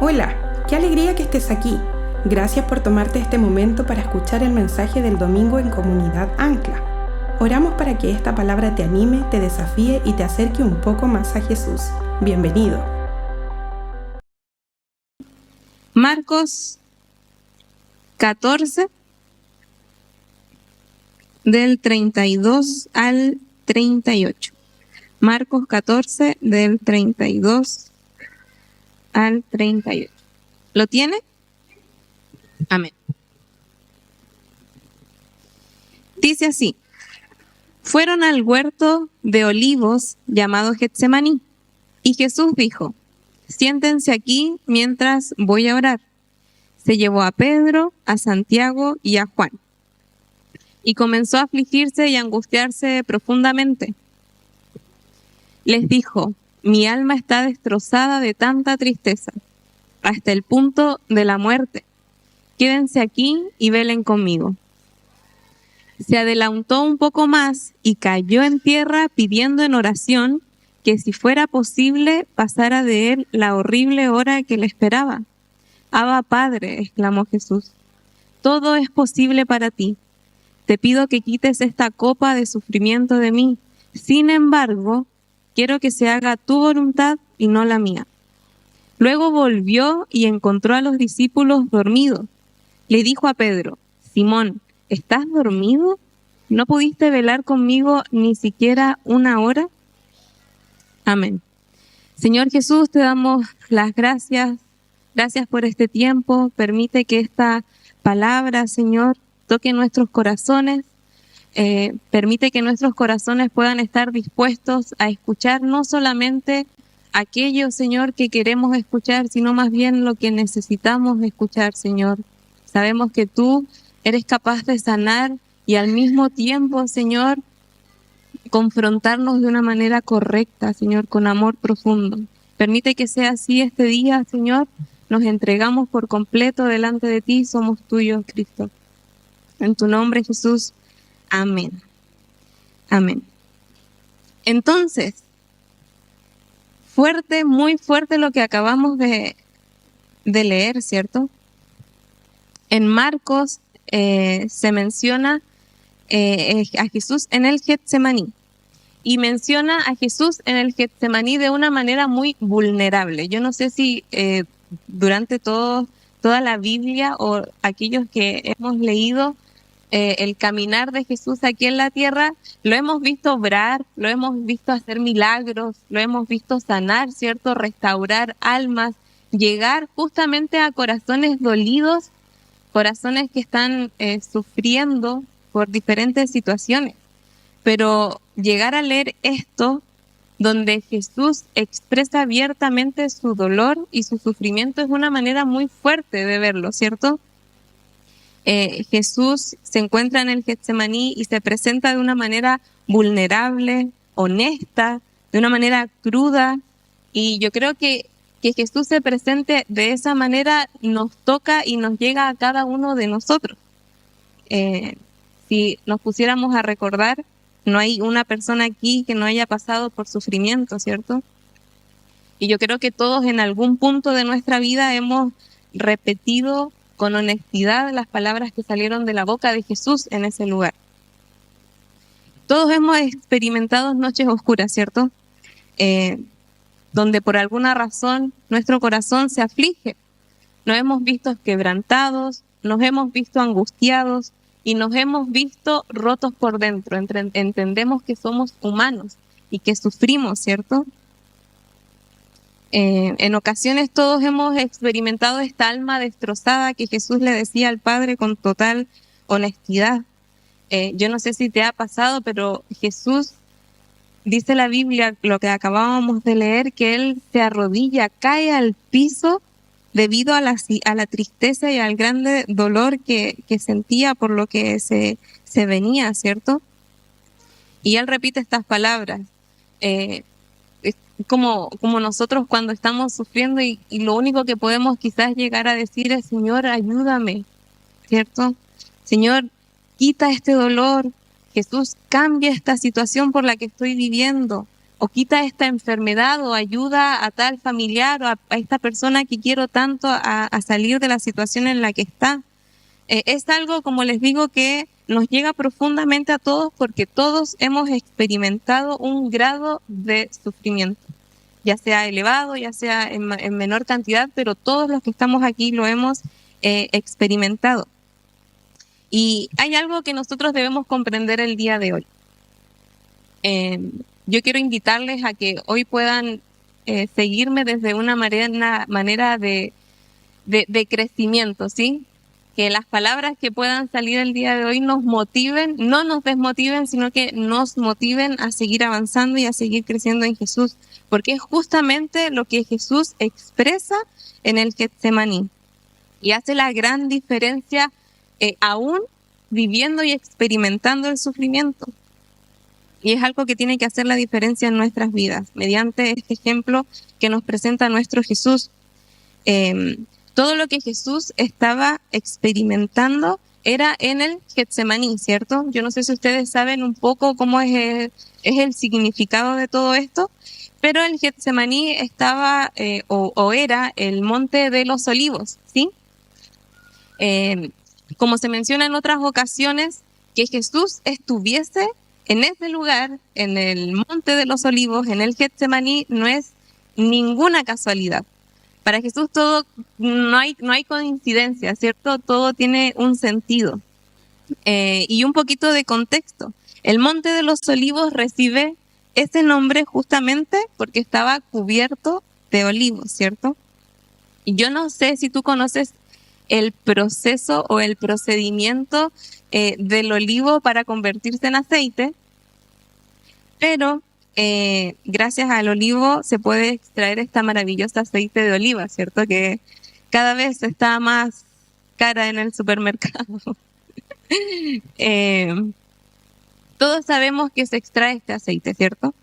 Hola, qué alegría que estés aquí. Gracias por tomarte este momento para escuchar el mensaje del domingo en Comunidad Ancla. Oramos para que esta palabra te anime, te desafíe y te acerque un poco más a Jesús. Bienvenido. Marcos 14, del 32 al 38. Marcos 14, del 32 al 38. ¿Lo tiene? Amén. Dice así: fueron al huerto de olivos llamado Getsemaní, y Jesús dijo: siéntense aquí mientras voy a orar. Se llevó a Pedro, a Santiago y a Juan, y comenzó a afligirse y a angustiarse profundamente. Les dijo: mi alma está destrozada de tanta tristeza, hasta el punto de la muerte. Quédense aquí y velen conmigo. Se adelantó un poco más y cayó en tierra pidiendo en oración que, si fuera posible, pasara de él la horrible hora que le esperaba. Abba, Padre, exclamó Jesús, todo es posible para ti. Te pido que quites esta copa de sufrimiento de mí. Sin embargo, quiero que se haga tu voluntad y no la mía. Luego volvió y encontró a los discípulos dormidos. Le dijo a Pedro: Simón, ¿estás dormido? ¿No pudiste velar conmigo ni siquiera una hora? Amén. Señor Jesús, te damos las gracias. Gracias por este tiempo. Permite que esta palabra, Señor, toque nuestros corazones. Permite que nuestros corazones puedan estar dispuestos a escuchar no solamente aquello, Señor, que queremos escuchar, sino más bien lo que necesitamos escuchar, Señor. Sabemos que tú eres capaz de sanar y al mismo tiempo, Señor, confrontarnos de una manera correcta, Señor, con amor profundo. Permite que sea así este día, Señor. Nos entregamos por completo delante de ti, somos tuyos, Cristo. En tu nombre, Jesús. Amén. Amén. Entonces, fuerte, muy fuerte lo que acabamos de leer, ¿cierto? En Marcos se menciona a Jesús en el Getsemaní, y menciona a Jesús en el Getsemaní de una manera muy vulnerable. Yo no sé si durante toda la Biblia o aquellos que hemos leído el caminar de Jesús aquí en la tierra, lo hemos visto obrar, lo hemos visto hacer milagros, lo hemos visto sanar, ¿cierto? Restaurar almas, llegar justamente a corazones dolidos, corazones que están sufriendo por diferentes situaciones. Pero llegar a leer esto, donde Jesús expresa abiertamente su dolor y su sufrimiento, es una manera muy fuerte de verlo, ¿cierto? Jesús se encuentra en el Getsemaní y se presenta de una manera vulnerable, honesta, de una manera cruda, y yo creo que Jesús se presente de esa manera nos toca y nos llega a cada uno de nosotros. Si nos pusiéramos a recordar, no hay una persona aquí que no haya pasado por sufrimiento, ¿cierto? Y yo creo que todos en algún punto de nuestra vida hemos repetido con honestidad las palabras que salieron de la boca de Jesús en ese lugar. Todos hemos experimentado noches oscuras, ¿cierto? Donde por alguna razón nuestro corazón se aflige. Nos hemos visto quebrantados, nos hemos visto angustiados y nos hemos visto rotos por dentro. Entendemos que somos humanos y que sufrimos, ¿cierto? En ocasiones todos hemos experimentado esta alma destrozada que Jesús le decía al Padre con total honestidad. Yo no sé si te ha pasado, pero Jesús, dice la Biblia, lo que acabábamos de leer, que Él se arrodilla, cae al piso debido a la tristeza y al grande dolor que sentía por lo que se venía, ¿cierto? Y Él repite estas palabras. Como nosotros cuando estamos sufriendo y lo único que podemos quizás llegar a decir es: Señor, ayúdame, ¿cierto? Señor, quita este dolor. Jesús, cambia esta situación por la que estoy viviendo. o quita esta enfermedad, o ayuda a tal familiar o a esta persona que quiero tanto a salir de la situación en la que está. Es algo, como les digo, que nos llega profundamente a todos, porque todos hemos experimentado un grado de sufrimiento, ya sea elevado, ya sea en menor cantidad, pero todos los que estamos aquí lo hemos experimentado. Y hay algo que nosotros debemos comprender el día de hoy. Yo quiero invitarles a que hoy puedan seguirme desde una manera de crecimiento, ¿sí? Que las palabras que puedan salir el día de hoy nos motiven, no nos desmotiven, sino que nos motiven a seguir avanzando y a seguir creciendo en Jesús, porque es justamente lo que Jesús expresa en el Getsemaní y hace la gran diferencia aún viviendo y experimentando el sufrimiento. Y es algo que tiene que hacer la diferencia en nuestras vidas, mediante este ejemplo que nos presenta nuestro Jesús. Todo lo que Jesús estaba experimentando era en el Getsemaní, ¿cierto? Yo no sé si ustedes saben un poco cómo es el significado de todo esto, pero el Getsemaní estaba o era el monte de los olivos, ¿sí? Como se menciona en otras ocasiones, que Jesús estuviese en ese lugar, en el monte de los olivos, en el Getsemaní, no es ninguna casualidad. Para Jesús todo, no hay coincidencia, ¿cierto? Todo tiene un sentido. Y un poquito de contexto. El Monte de los Olivos recibe ese nombre justamente porque estaba cubierto de olivos, ¿cierto? Y yo no sé si tú conoces el proceso o el procedimiento del olivo para convertirse en aceite, pero gracias al olivo se puede extraer esta maravillosa aceite de oliva, ¿cierto? Que cada vez está más cara en el supermercado. Todos sabemos que se extrae este aceite, ¿cierto?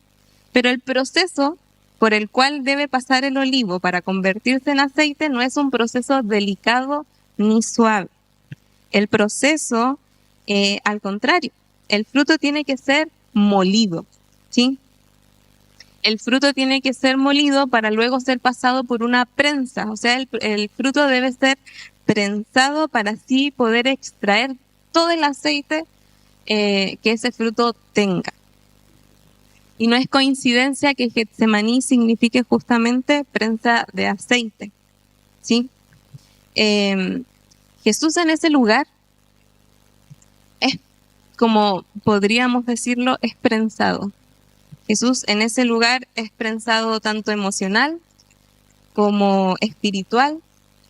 Pero el proceso por el cual debe pasar el olivo para convertirse en aceite no es un proceso delicado ni suave. El proceso, al contrario, el fruto tiene que ser molido, ¿sí? El fruto tiene que ser molido para luego ser pasado por una prensa. O sea, el fruto debe ser prensado para así poder extraer todo el aceite que ese fruto tenga. Y no es coincidencia que Getsemaní signifique justamente prensa de aceite, ¿sí? Jesús en ese lugar es, como podríamos decirlo, es prensado. Jesús en ese lugar es prensado tanto emocional como espiritual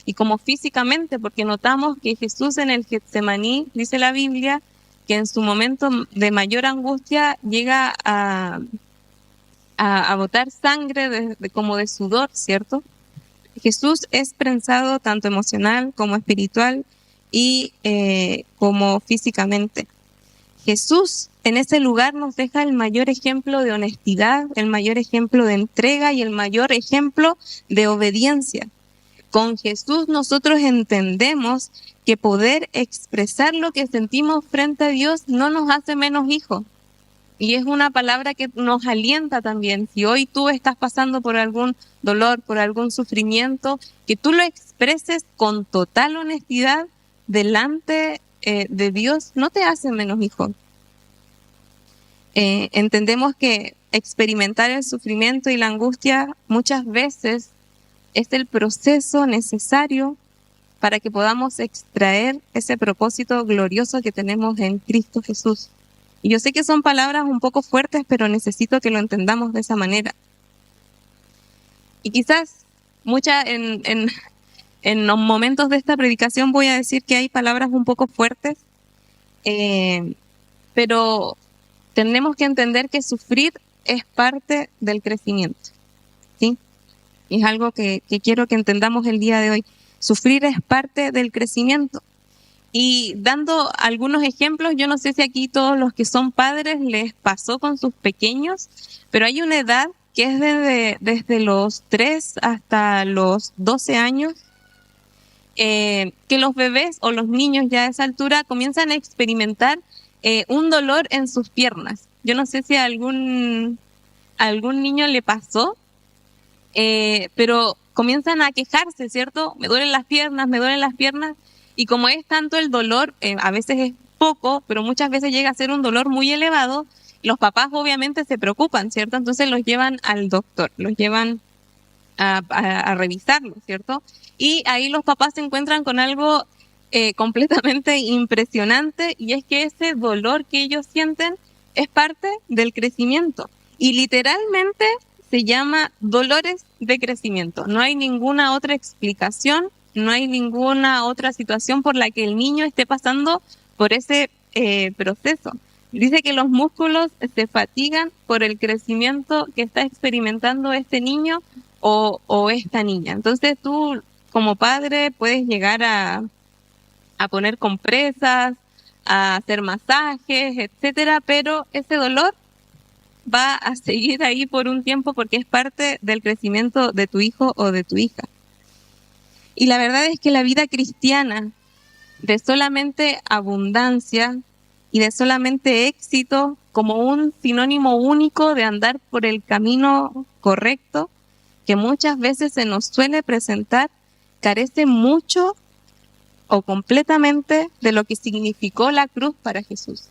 y como físicamente, porque notamos que Jesús en el Getsemaní, dice la Biblia, que en su momento de mayor angustia llega a botar sangre como de sudor, ¿cierto? Jesús es prensado tanto emocional como espiritual y como físicamente. Jesús en ese lugar nos deja el mayor ejemplo de honestidad, el mayor ejemplo de entrega y el mayor ejemplo de obediencia. Con Jesús nosotros entendemos que poder expresar lo que sentimos frente a Dios no nos hace menos hijos. Y es una palabra que nos alienta también. Si hoy tú estás pasando por algún dolor, por algún sufrimiento, que tú lo expreses con total honestidad delante de Dios, no te hace menos hijo. Entendemos que experimentar el sufrimiento y la angustia muchas veces es el proceso necesario para que podamos extraer ese propósito glorioso que tenemos en Cristo Jesús. Y yo sé que son palabras un poco fuertes, pero necesito que lo entendamos de esa manera. Y quizás en los momentos de esta predicación voy a decir que hay palabras un poco fuertes, pero tenemos que entender que sufrir es parte del crecimiento, ¿sí? Y es algo que quiero que entendamos el día de hoy. Sufrir es parte del crecimiento. Y dando algunos ejemplos, yo no sé si aquí todos los que son padres les pasó con sus pequeños, pero hay una edad que es desde los 3 hasta los 12 años, que los bebés o los niños ya a esa altura comienzan a experimentar un dolor en sus piernas. Yo no sé si algún a algún niño le pasó, pero comienzan a quejarse, ¿cierto? Me duelen las piernas, y como es tanto el dolor, a veces es poco, pero muchas veces llega a ser un dolor muy elevado, los papás obviamente se preocupan, ¿cierto? Entonces los llevan al doctor, los llevan a revisarlo, ¿cierto? Y ahí los papás se encuentran con algo completamente impresionante, y es que ese dolor que ellos sienten es parte del crecimiento, y literalmente se llama dolores de crecimiento. No hay ninguna otra explicación, no hay ninguna otra situación por la que el niño esté pasando por ese proceso. Dice que los músculos se fatigan por el crecimiento que está experimentando este niño o esta niña. Entonces tú como padre puedes llegar a poner compresas, a hacer masajes, etcétera, pero ese dolor va a seguir ahí por un tiempo porque es parte del crecimiento de tu hijo o de tu hija. Y la verdad es que la vida cristiana, de solamente abundancia y de solamente éxito como un sinónimo único de andar por el camino correcto, que muchas veces se nos suele presentar, carece mucho o completamente de lo que significó la cruz para Jesús.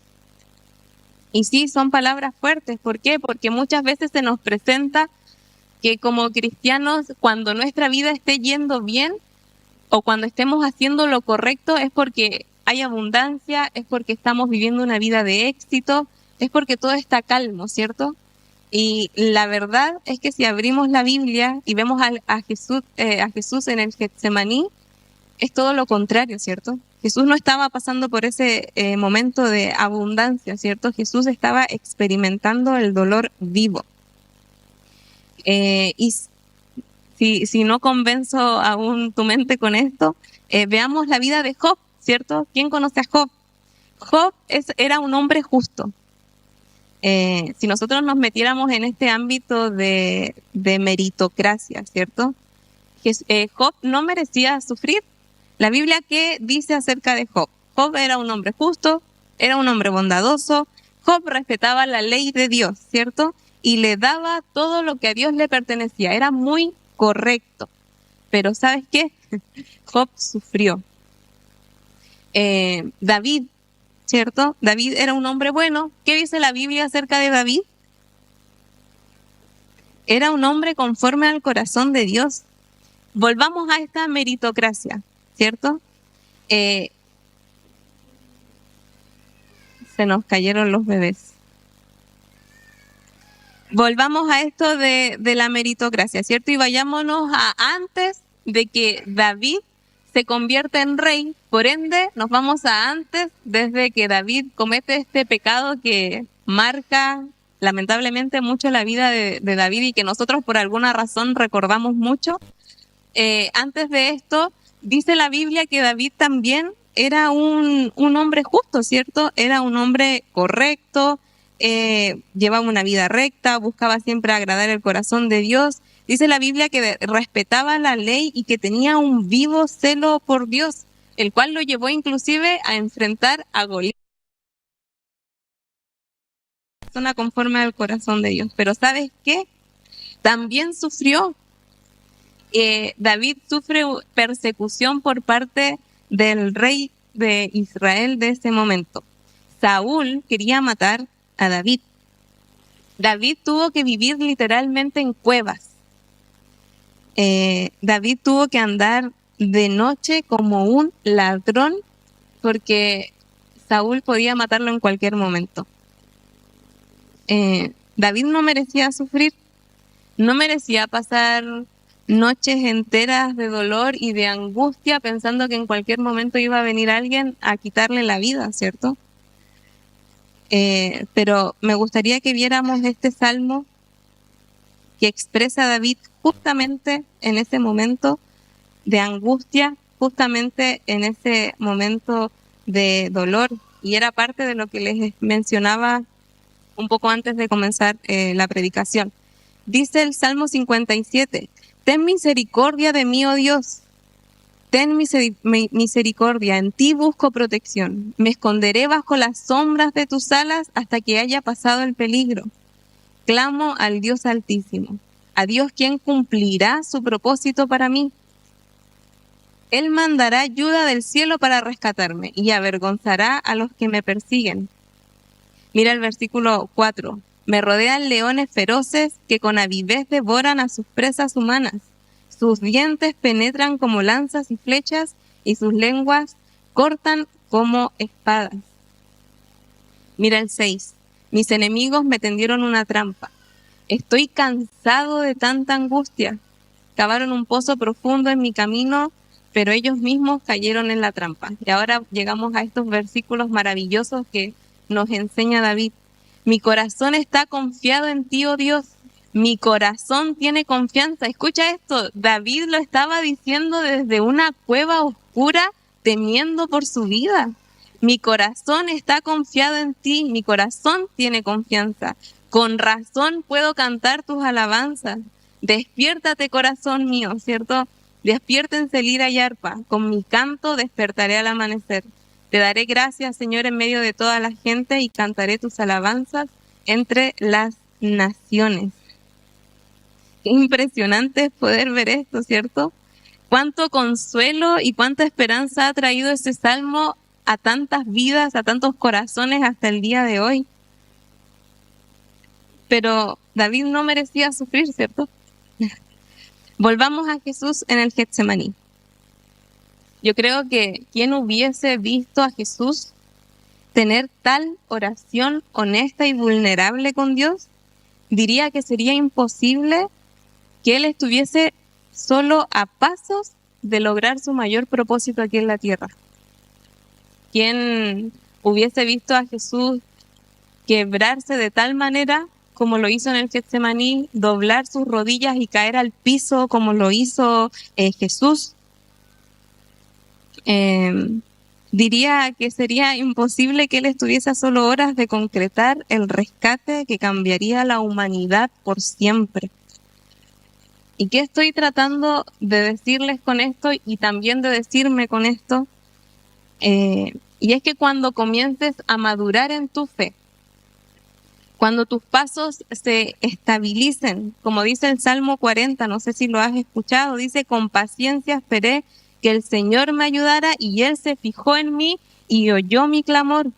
Y sí, son palabras fuertes. ¿Por qué? Porque muchas veces se nos presenta que como cristianos, cuando nuestra vida esté yendo bien o cuando estemos haciendo lo correcto, es porque hay abundancia, es porque estamos viviendo una vida de éxito, es porque todo está calmo, ¿cierto? Y la verdad es que si abrimos la Biblia y vemos a Jesús en el Getsemaní, es todo lo contrario, ¿cierto? Jesús no estaba pasando por ese momento de abundancia, ¿cierto? Jesús estaba experimentando el dolor vivo. Y si no convenzo aún tu mente con esto, veamos la vida de Job, ¿cierto? ¿Quién conoce a Job? Job era un hombre justo. Si nosotros nos metiéramos en este ámbito de meritocracia, ¿cierto? Job no merecía sufrir. La Biblia, ¿qué dice acerca de Job? Job era un hombre justo, era un hombre bondadoso. Job respetaba la ley de Dios, ¿cierto? Y le daba todo lo que a Dios le pertenecía. Era muy correcto. Pero ¿sabes qué? Job sufrió. David, ¿cierto? David era un hombre bueno. ¿Qué dice la Biblia acerca de David? Era un hombre conforme al corazón de Dios. Volvamos a esta meritocracia, ¿cierto? Se nos cayeron los bebés. Volvamos a esto de la meritocracia, ¿cierto? Y vayámonos a antes de que David se convierta en rey. Por ende, nos vamos a antes, desde que David comete este pecado que marca lamentablemente mucho la vida de David y que nosotros por alguna razón recordamos mucho. Antes de esto, dice la Biblia que David también era un hombre justo, ¿cierto? Era un hombre correcto, llevaba una vida recta, buscaba siempre agradar el corazón de Dios. Dice la Biblia que respetaba la ley y que tenía un vivo celo por Dios, el cual lo llevó inclusive a enfrentar a Goliat, persona conforme al corazón de Dios. Pero ¿sabes qué? También sufrió. David sufre persecución por parte del rey de Israel de ese momento. Saúl quería matar a David. David tuvo que vivir literalmente en cuevas. David tuvo que andar de noche como un ladrón porque Saúl podía matarlo en cualquier momento. David no merecía sufrir, no merecía pasar noches enteras de dolor y de angustia pensando que en cualquier momento iba a venir alguien a quitarle la vida, ¿cierto? Pero me gustaría que viéramos este salmo que expresa a David justamente en ese momento de angustia, justamente en ese momento de dolor, y era parte de lo que les mencionaba un poco antes de comenzar la predicación. Dice el Salmo 57, ten misericordia de mí, oh Dios, ten misericordia, en ti busco protección, me esconderé bajo las sombras de tus alas hasta que haya pasado el peligro. clamo al Dios Altísimo, a Dios quien cumplirá su propósito para mí. Él mandará ayuda del cielo para rescatarme y avergonzará a los que me persiguen. Mira el versículo 4. Me rodean leones feroces que con avidez devoran a sus presas humanas. Sus dientes penetran como lanzas y flechas y sus lenguas cortan como espadas. Mira el 6. Mis enemigos me tendieron una trampa. Estoy cansado de tanta angustia. Cavaron un pozo profundo en mi camino, pero ellos mismos cayeron en la trampa. Y ahora llegamos a estos versículos maravillosos que nos enseña David. Mi corazón está confiado en ti, oh Dios. Mi corazón tiene confianza. Escucha esto, David lo estaba diciendo desde una cueva oscura, temiendo por su vida. Mi corazón está confiado en ti, mi corazón tiene confianza. Con razón puedo cantar tus alabanzas. Despiértate, corazón mío, ¿cierto? Despiértense lira y arpa. Con mi canto despertaré al amanecer. Te daré gracias, Señor, en medio de toda la gente y cantaré tus alabanzas entre las naciones. Qué impresionante es poder ver esto, ¿cierto? Cuánto consuelo y cuánta esperanza ha traído este salmo a tantas vidas, a tantos corazones hasta el día de hoy. Pero David no merecía sufrir, ¿cierto? Volvamos a Jesús en el Getsemaní. Yo creo que quien hubiese visto a Jesús tener tal oración honesta y vulnerable con Dios, diría que sería imposible que él estuviese solo a pasos de lograr su mayor propósito aquí en la tierra. Quien hubiese visto a Jesús quebrarse de tal manera como lo hizo en el Getsemaní, doblar sus rodillas y caer al piso como lo hizo Jesús, diría que sería imposible que él estuviese a solo horas de concretar el rescate que cambiaría a la humanidad por siempre. ¿Y qué estoy tratando de decirles con esto y también de decirme con esto? Y es que cuando comiences a madurar en tu fe, cuando tus pasos se estabilicen, como dice el Salmo 40, no sé si lo has escuchado, dice, con paciencia esperé que el Señor me ayudara y Él se fijó en mí y oyó mi clamor.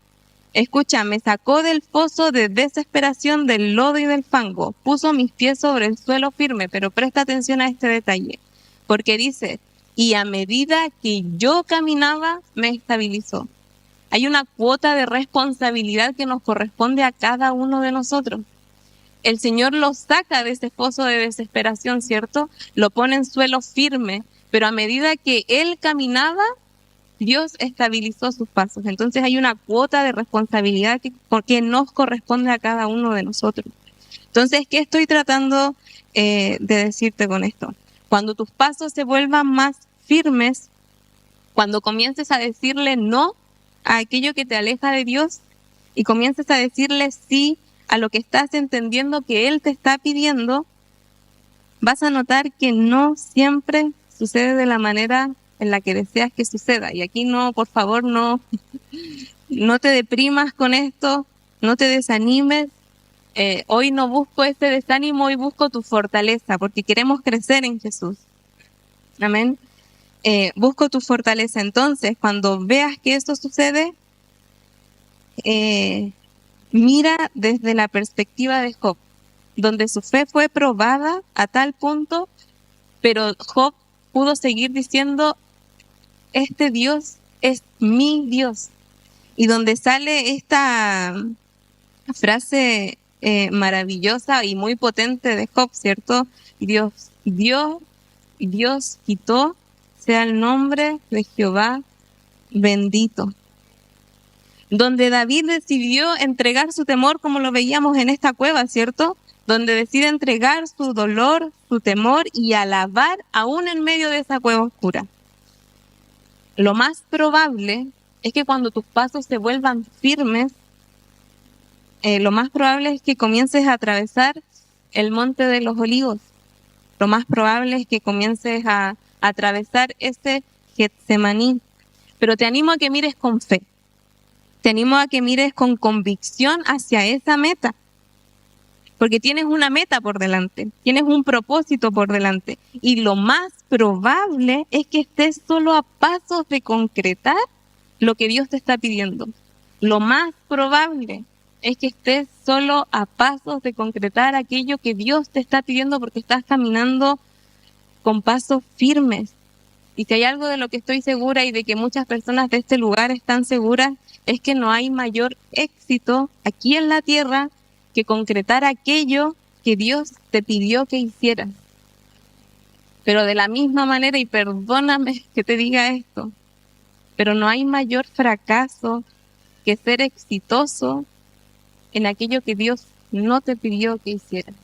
Escucha, me sacó del foso de desesperación, del lodo y del fango, puso mis pies sobre el suelo firme, pero presta atención a este detalle, porque dice, y a medida que yo caminaba, me estabilizó. Hay una cuota de responsabilidad que nos corresponde a cada uno de nosotros. El Señor lo saca de ese foso de desesperación, ¿cierto? Lo pone en suelo firme, pero a medida que Él caminaba, Dios estabilizó sus pasos. Entonces hay una cuota de responsabilidad que nos corresponde a cada uno de nosotros. Entonces, ¿qué estoy tratando de decirte con esto? Cuando tus pasos se vuelvan más firmes, cuando comiences a decirle no a aquello que te aleja de Dios y comiences a decirle sí a lo que estás entendiendo que Él te está pidiendo, vas a notar que no siempre sucede de la manera en la que deseas que suceda. Y aquí no, por favor, no te deprimas con esto, no te desanimes. Hoy no busco este desánimo, hoy busco tu fortaleza, porque queremos crecer en Jesús. Amén. Busco tu fortaleza. Entonces, cuando veas que esto sucede, mira desde la perspectiva de Job, donde su fe fue probada a tal punto, pero Job pudo seguir diciendo, este Dios es mi Dios. Y donde sale esta frase maravillosa y muy potente de Job, ¿cierto? Dios dio, Dios quitó, sea el nombre de Jehová bendito. Donde David decidió entregar su temor, como lo veíamos en esta cueva, ¿cierto? Donde decide entregar su dolor, su temor y alabar aún en medio de esa cueva oscura. Lo más probable es que cuando tus pasos se vuelvan firmes, lo más probable es que comiences a atravesar el monte de los olivos. Lo más probable es que comiences a atravesar ese Getsemaní. Pero te animo a que mires con fe. Te animo a que mires con convicción hacia esa meta. porque tienes una meta por delante, tienes un propósito por delante. Y lo más probable es que estés solo a pasos de concretar lo que Dios te está pidiendo. Lo más probable es que estés solo a pasos de concretar aquello que Dios te está pidiendo porque estás caminando con pasos firmes. Y si hay algo de lo que estoy segura y de que muchas personas de este lugar están seguras, es que no hay mayor éxito aquí en la tierra que concretar aquello que Dios te pidió que hicieras. Pero de la misma manera, y perdóname que te diga esto, pero no hay mayor fracaso que ser exitoso en aquello que Dios no te pidió que hicieras.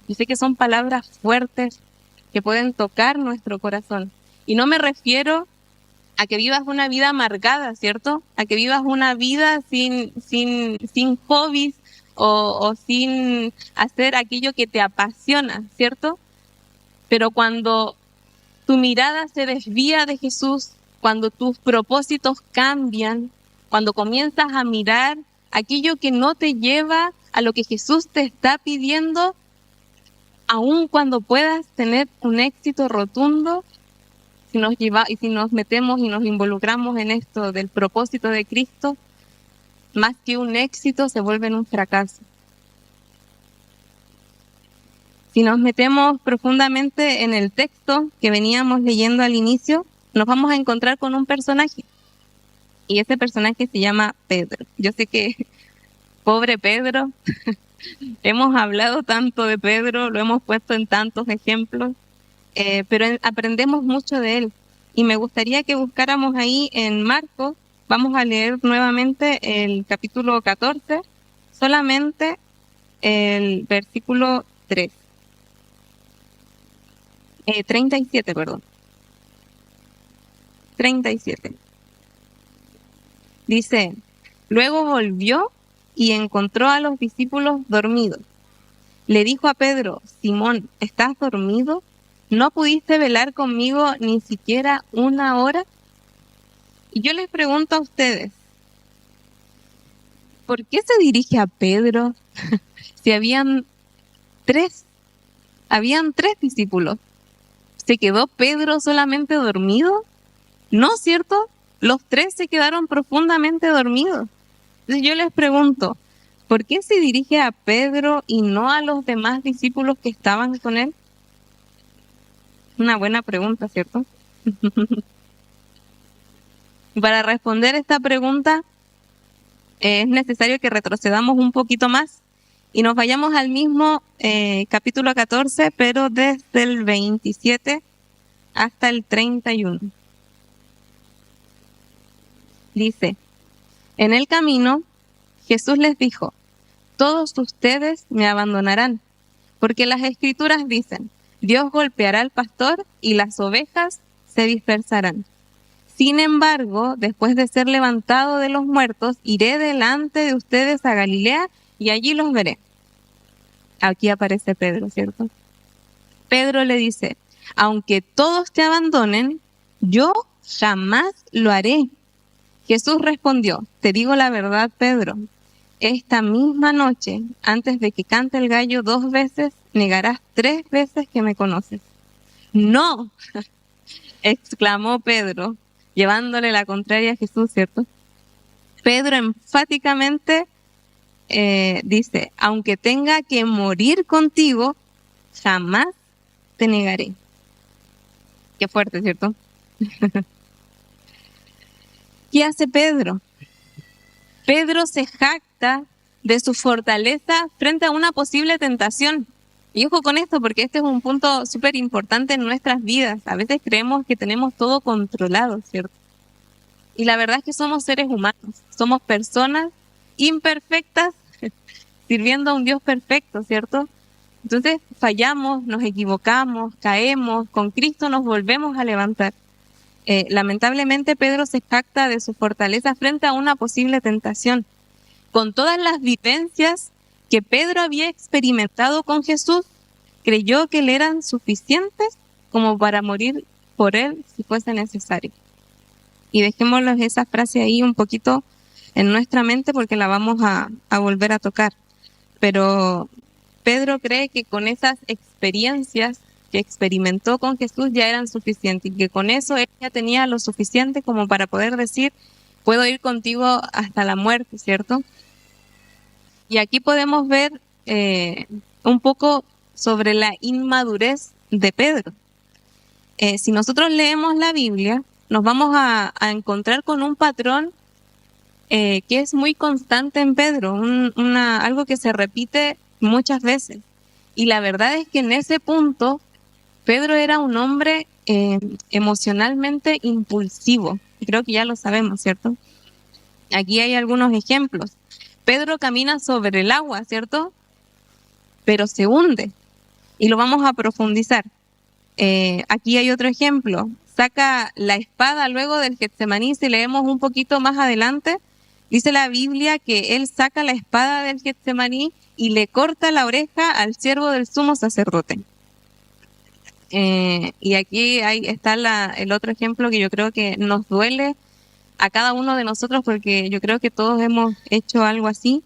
Yo sé que son palabras fuertes que pueden tocar nuestro corazón. Y no me refiero a que vivas una vida amargada, ¿cierto? A que vivas una vida sin hobbies o sin hacer aquello que te apasiona, ¿cierto? Pero cuando tu mirada se desvía de Jesús, cuando tus propósitos cambian, cuando comienzas a mirar aquello que no te lleva a lo que Jesús te está pidiendo, aun cuando puedas tener un éxito rotundo, si nos metemos y nos involucramos en esto del propósito de Cristo, más que un éxito se vuelve en un fracaso. Si nos metemos profundamente en el texto que veníamos leyendo al inicio, nos vamos a encontrar con un personaje. Y ese personaje se llama Pedro. Yo sé que, pobre Pedro, hemos hablado tanto de Pedro, lo hemos puesto en tantos ejemplos, pero aprendemos mucho de él. Y me gustaría que buscáramos ahí en Marcos, vamos a leer nuevamente el capítulo 14, solamente el versículo 37, perdón. 37. Dice, luego volvió y encontró a los discípulos dormidos. Le dijo a Pedro, Simón, ¿estás dormido? ¿No pudiste velar conmigo ni siquiera una hora? Y yo les pregunto a ustedes, ¿por qué se dirige a Pedro si habían tres discípulos? ¿Se quedó Pedro solamente dormido? No, ¿cierto? Los tres se quedaron profundamente dormidos. Entonces yo les pregunto, ¿por qué se dirige a Pedro y no a los demás discípulos que estaban con él? Una buena pregunta, ¿cierto? Para responder esta pregunta es necesario que retrocedamos un poquito más y nos vayamos al mismo capítulo 14, pero desde el 27 hasta el 31. Dice, en el camino Jesús les dijo, todos ustedes me abandonarán, porque las Escrituras dicen, Dios golpeará al pastor y las ovejas se dispersarán. Sin embargo, después de ser levantado de los muertos, iré delante de ustedes a Galilea y allí los veré. Aquí aparece Pedro, ¿cierto? Pedro le dice, aunque todos te abandonen, yo jamás lo haré. Jesús respondió, te digo la verdad, Pedro, esta misma noche, antes de que cante el gallo 2 veces, negarás 3 veces que me conoces. No, exclamó Pedro, llevándole la contraria a Jesús, ¿cierto? Pedro enfáticamente dice, aunque tenga que morir contigo, jamás te negaré. Qué fuerte, ¿cierto? ¿Qué hace Pedro? Pedro se jacta de su fortaleza frente a una posible tentación. Y ojo con esto, porque este es un punto súper importante en nuestras vidas. A veces creemos que tenemos todo controlado, ¿cierto? Y la verdad es que somos seres humanos, somos personas imperfectas sirviendo a un Dios perfecto, ¿cierto? Entonces fallamos, nos equivocamos, caemos, con Cristo nos volvemos a levantar. Lamentablemente Pedro se jacta de su fortaleza frente a una posible tentación. Con todas las vivencias que Pedro había experimentado con Jesús, creyó que le eran suficientes como para morir por él si fuese necesario. Y dejémoslo esa frase ahí un poquito en nuestra mente porque la vamos a volver a tocar. Pero Pedro cree que con esas experiencias que experimentó con Jesús ya eran suficientes y que con eso él ya tenía lo suficiente como para poder decir, puedo ir contigo hasta la muerte, ¿cierto? Y aquí podemos ver un poco sobre la inmadurez de Pedro. Si nosotros leemos la Biblia, nos vamos a encontrar con un patrón que es muy constante en Pedro, algo que se repite muchas veces. Y la verdad es que en ese punto, Pedro era un hombre emocionalmente impulsivo. Creo que ya lo sabemos, ¿cierto? Aquí hay algunos ejemplos. Pedro camina sobre el agua, ¿cierto? Pero se hunde. Y lo vamos a profundizar. Aquí hay otro ejemplo. Saca la espada luego del Getsemaní. Si leemos un poquito más adelante, dice la Biblia que él saca la espada del Getsemaní y le corta la oreja al siervo del sumo sacerdote. Y aquí está el otro ejemplo que yo creo que nos duele a cada uno de nosotros, porque yo creo que todos hemos hecho algo así,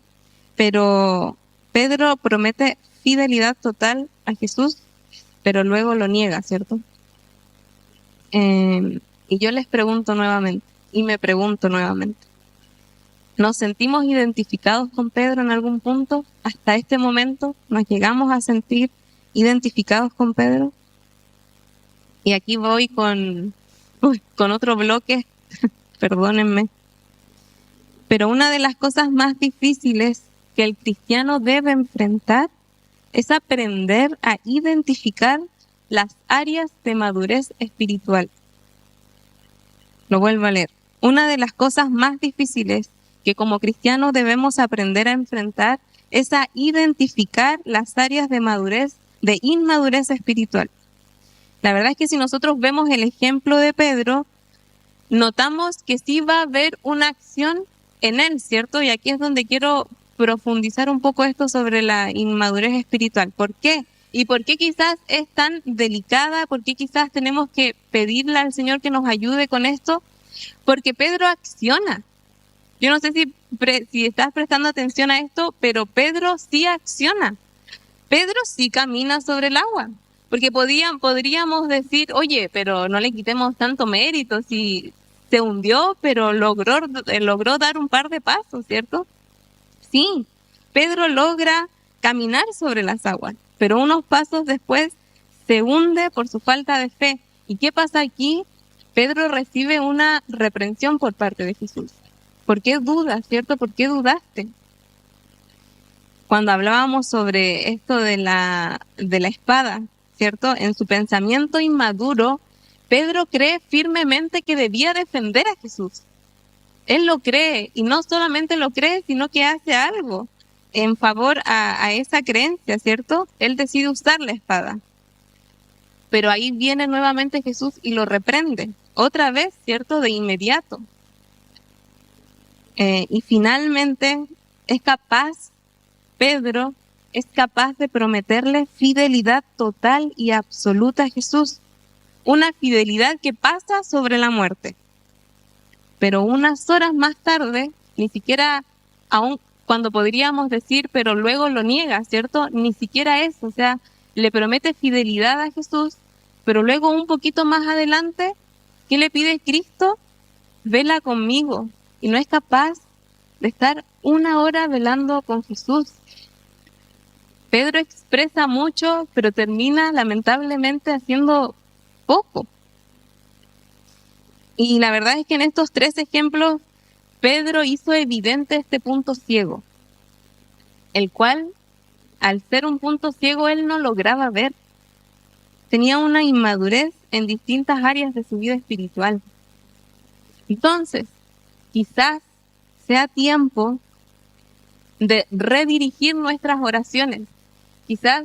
pero Pedro promete fidelidad total a Jesús, pero luego lo niega, ¿cierto? Y yo les pregunto nuevamente, y me pregunto nuevamente, ¿nos sentimos identificados con Pedro en algún punto? ¿Hasta este momento nos llegamos a sentir identificados con Pedro? Y aquí voy con otro bloque, perdónenme. Pero una de las cosas más difíciles que el cristiano debe enfrentar es aprender a identificar las áreas de madurez espiritual. Lo vuelvo a leer. Una de las cosas más difíciles que como cristianos debemos aprender a enfrentar es a identificar las áreas de madurez, de inmadurez espiritual. La verdad es que si nosotros vemos el ejemplo de Pedro, notamos que sí va a haber una acción en él, ¿cierto? Y aquí es donde quiero profundizar un poco esto sobre la inmadurez espiritual. ¿Por qué? ¿Y por qué quizás es tan delicada? ¿Por qué quizás tenemos que pedirle al Señor que nos ayude con esto? Porque Pedro acciona. Yo no sé si estás prestando atención a esto, pero Pedro sí acciona. Pedro sí camina sobre el agua. Porque podríamos decir, oye, pero no le quitemos tanto mérito, si se hundió, pero logró dar un par de pasos, ¿cierto? Sí, Pedro logra caminar sobre las aguas, pero unos pasos después se hunde por su falta de fe. ¿Y qué pasa aquí? Pedro recibe una reprensión por parte de Jesús. ¿Por qué dudas, cierto? ¿Por qué dudaste? Cuando hablábamos sobre esto de la espada, ¿cierto? En su pensamiento inmaduro, Pedro cree firmemente que debía defender a Jesús. Él lo cree, y no solamente lo cree, sino que hace algo en favor a esa creencia, ¿cierto? Él decide usar la espada. Pero ahí viene nuevamente Jesús y lo reprende, otra vez, ¿cierto? De inmediato. Y finalmente Pedro es capaz de prometerle fidelidad total y absoluta a Jesús. Una fidelidad que pasa sobre la muerte. Pero unas horas más tarde, ni siquiera, aún cuando podríamos decir, pero luego lo niega, ¿cierto? Ni siquiera eso, o sea, le promete fidelidad a Jesús, pero luego un poquito más adelante, ¿qué le pide Cristo? Vela conmigo. Y no es capaz de estar una hora velando con Jesús. Pedro expresa mucho, pero termina lamentablemente haciendo poco. Y la verdad es que en estos 3 ejemplos, Pedro hizo evidente este punto ciego, el cual, al ser un punto ciego, él no lograba ver. Tenía una inmadurez en distintas áreas de su vida espiritual. Entonces, quizás sea tiempo de redirigir nuestras oraciones. Quizás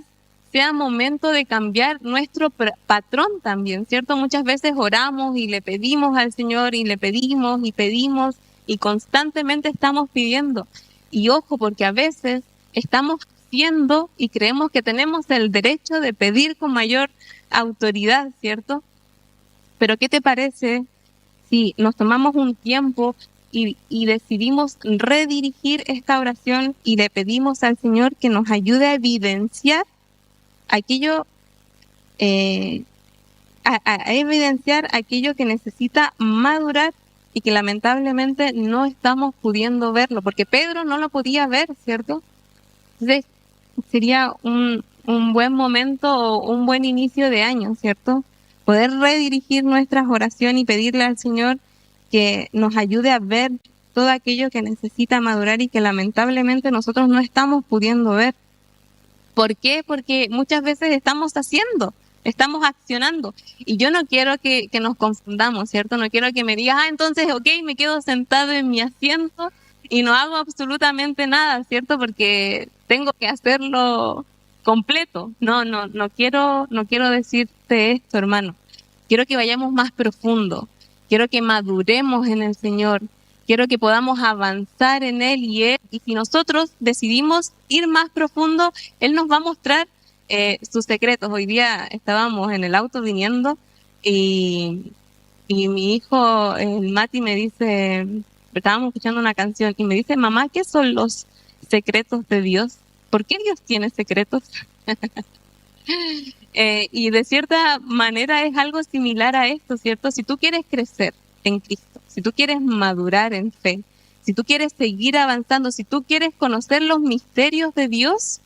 sea momento de cambiar nuestro patrón también, ¿cierto? Muchas veces oramos y le pedimos al Señor y le pedimos y constantemente estamos pidiendo. Y ojo, porque a veces estamos haciendo y creemos que tenemos el derecho de pedir con mayor autoridad, ¿cierto? Pero ¿qué te parece si nos tomamos un tiempo y decidimos redirigir esta oración y le pedimos al Señor que nos ayude a evidenciar aquello, a evidenciar aquello que necesita madurar y que lamentablemente no estamos pudiendo verlo, porque Pedro no lo podía ver, ¿cierto? Entonces sería un buen momento o un buen inicio de año, ¿cierto? Poder redirigir nuestras oraciones y pedirle al Señor que nos ayude a ver todo aquello que necesita madurar y que lamentablemente nosotros no estamos pudiendo ver. ¿Por qué? Porque muchas veces estamos accionando. Y yo no quiero que nos confundamos, ¿cierto? No quiero que me digas, entonces, ok, me quedo sentado en mi asiento y no hago absolutamente nada, ¿cierto? Porque tengo que hacerlo completo. No quiero decirte esto, hermano. Quiero que vayamos más profundo. Quiero que maduremos en el Señor. Quiero que podamos avanzar en Él y si nosotros decidimos ir más profundo, Él nos va a mostrar sus secretos. Hoy día estábamos en el auto viniendo y mi hijo, el Mati, me dice, estábamos escuchando una canción y me dice, mamá, ¿qué son los secretos de Dios? ¿Por qué Dios tiene secretos? Y de cierta manera es algo similar a esto, ¿cierto? Si tú quieres crecer en Cristo, si tú quieres madurar en fe, si tú quieres seguir avanzando, si tú quieres conocer los misterios de Dios,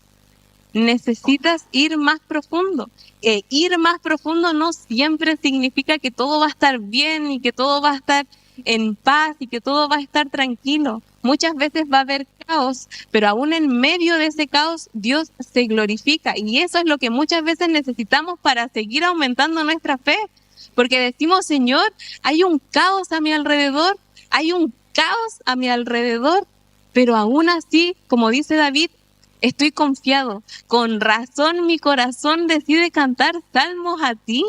necesitas ir más profundo. Ir más profundo no siempre significa que todo va a estar bien y que todo va a estar en paz y que todo va a estar tranquilo. Muchas veces va a haber caos, pero aún en medio de ese caos Dios se glorifica y eso es lo que muchas veces necesitamos para seguir aumentando nuestra fe, porque decimos, Señor, hay un caos a mi alrededor, pero aún así, como dice David, estoy confiado. Con razón mi corazón decide cantar salmos a ti,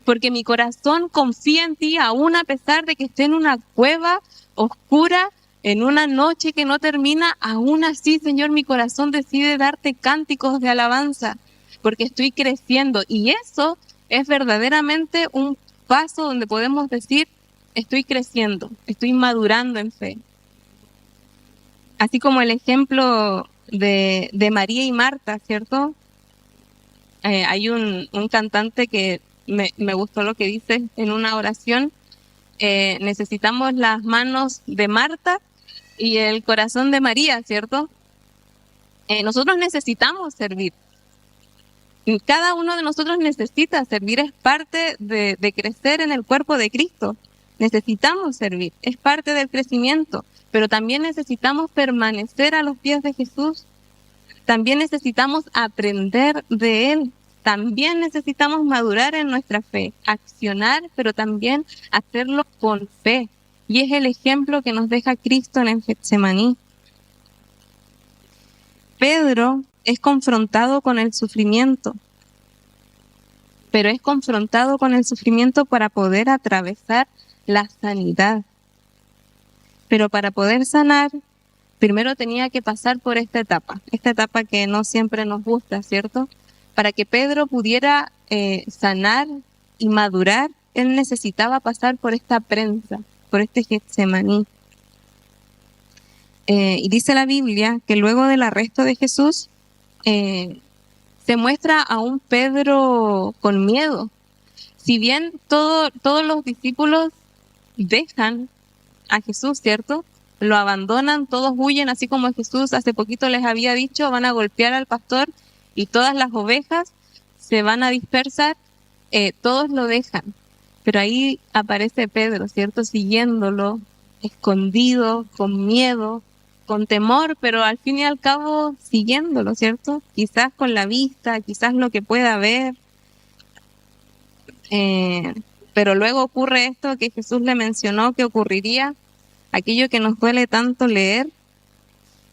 porque mi corazón confía en ti, aún a pesar de que esté en una cueva oscura, en una noche que no termina, aún así, Señor, mi corazón decide darte cánticos de alabanza, porque estoy creciendo. Y eso es verdaderamente un paso donde podemos decir, estoy creciendo, estoy madurando en fe. Así como el ejemplo de María y Marta, ¿cierto? Hay un cantante que me gustó lo que dice en una oración, necesitamos las manos de Marta y el corazón de María, ¿cierto? Nosotros necesitamos servir. Cada uno de nosotros necesita servir, es parte de crecer en el cuerpo de Cristo. Necesitamos servir, es parte del crecimiento, pero también necesitamos permanecer a los pies de Jesús. También necesitamos aprender de Él. También necesitamos madurar en nuestra fe, accionar, pero también hacerlo con fe. Y es el ejemplo que nos deja Cristo en el Getsemaní. Pedro es confrontado con el sufrimiento, pero es confrontado con el sufrimiento para poder atravesar la sanidad. Pero para poder sanar, primero tenía que pasar por esta etapa que no siempre nos gusta, ¿cierto? Para que Pedro pudiera sanar y madurar, él necesitaba pasar por esta prensa, por este Getsemaní. Y dice la Biblia que luego del arresto de Jesús, se muestra a un Pedro con miedo. Si bien todos los discípulos dejan a Jesús, ¿cierto? Lo abandonan, todos huyen, así como Jesús hace poquito les había dicho, van a golpear al pastor y todas las ovejas se van a dispersar, todos lo dejan. Pero ahí aparece Pedro, ¿cierto? Siguiéndolo, escondido, con miedo, con temor, pero al fin y al cabo siguiéndolo, ¿cierto? Quizás con la vista, quizás lo que pueda ver. Pero luego ocurre esto que Jesús le mencionó que ocurriría, aquello que nos duele tanto leer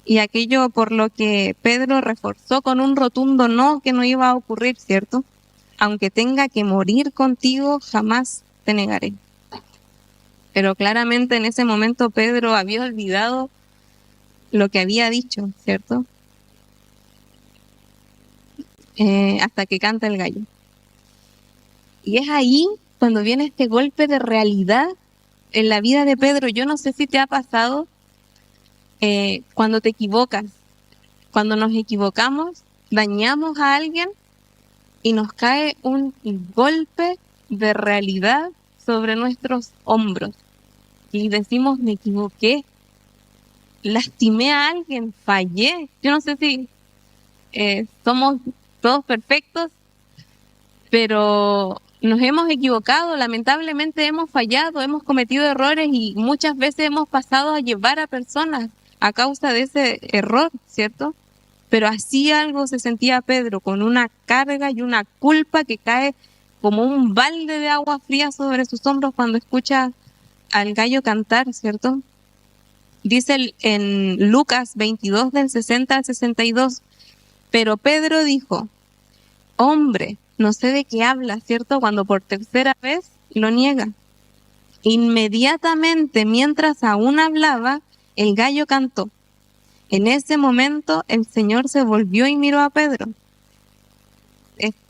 y aquello por lo que Pedro reforzó con un rotundo no, que no iba a ocurrir, ¿cierto? Aunque tenga que morir contigo, jamás te negaré. Pero claramente en ese momento Pedro había olvidado lo que había dicho, ¿cierto? Hasta que canta el gallo. Y es ahí cuando viene este golpe de realidad en la vida de Pedro. Yo no sé si te ha pasado cuando te equivocas, cuando nos equivocamos, dañamos a alguien y nos cae un golpe de realidad sobre nuestros hombros. Y decimos, me equivoqué, lastimé a alguien, fallé. Yo no sé si somos todos perfectos, pero nos hemos equivocado, lamentablemente hemos fallado, hemos cometido errores y muchas veces hemos pasado a llevar a personas a causa de ese error, ¿cierto? Pero así algo se sentía Pedro, con una carga y una culpa que cae como un balde de agua fría sobre sus hombros cuando escucha al gallo cantar, ¿cierto? Dice en Lucas 22 del 60 al 62, pero Pedro dijo, hombre, no sé de qué habla, ¿cierto? Cuando por tercera vez lo niega. Inmediatamente, mientras aún hablaba, el gallo cantó. En ese momento, el Señor se volvió y miró a Pedro.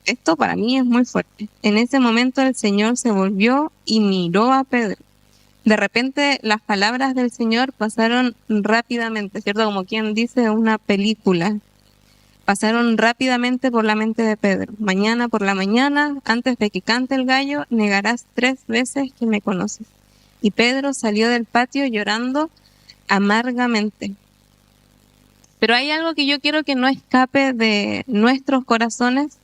Esto para mí es muy fuerte. En ese momento, el Señor se volvió y miró a Pedro. De repente, las palabras del Señor pasaron rápidamente, ¿cierto? Como quien dice una película. Pasaron rápidamente por la mente de Pedro. Mañana por la mañana, antes de que cante el gallo, negarás 3 veces que me conoces. Y Pedro salió del patio llorando amargamente. Pero hay algo que yo quiero que no escape de nuestros corazones,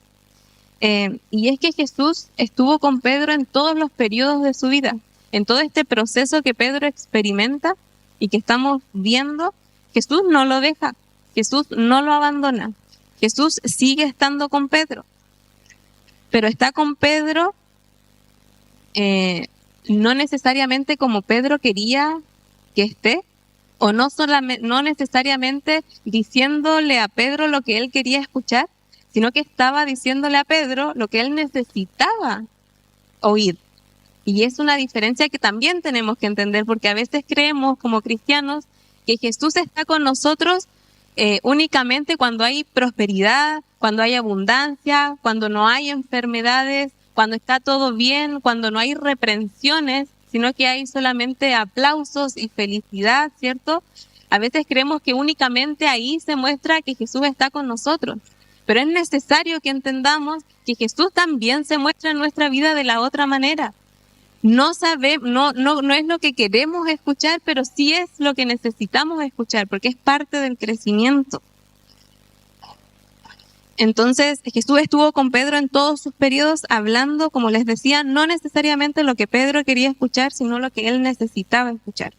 y es que Jesús estuvo con Pedro en todos los periodos de su vida. En todo este proceso que Pedro experimenta y que estamos viendo, Jesús no lo deja, Jesús no lo abandona. Jesús sigue estando con Pedro, pero está con Pedro no necesariamente como Pedro quería que esté, o no necesariamente diciéndole a Pedro lo que él quería escuchar, sino que estaba diciéndole a Pedro lo que él necesitaba oír. Y es una diferencia que también tenemos que entender, porque a veces creemos como cristianos que Jesús está con nosotros únicamente cuando hay prosperidad, cuando hay abundancia, cuando no hay enfermedades, cuando está todo bien, cuando no hay reprensiones, sino que hay solamente aplausos y felicidad, ¿cierto? A veces creemos que únicamente ahí se muestra que Jesús está con nosotros, pero es necesario que entendamos que Jesús también se muestra en nuestra vida de la otra manera. No es lo que queremos escuchar, pero sí es lo que necesitamos escuchar, porque es parte del crecimiento. Entonces, Jesús estuvo con Pedro en todos sus periodos hablando, como les decía, no necesariamente lo que Pedro quería escuchar, sino lo que él necesitaba escuchar.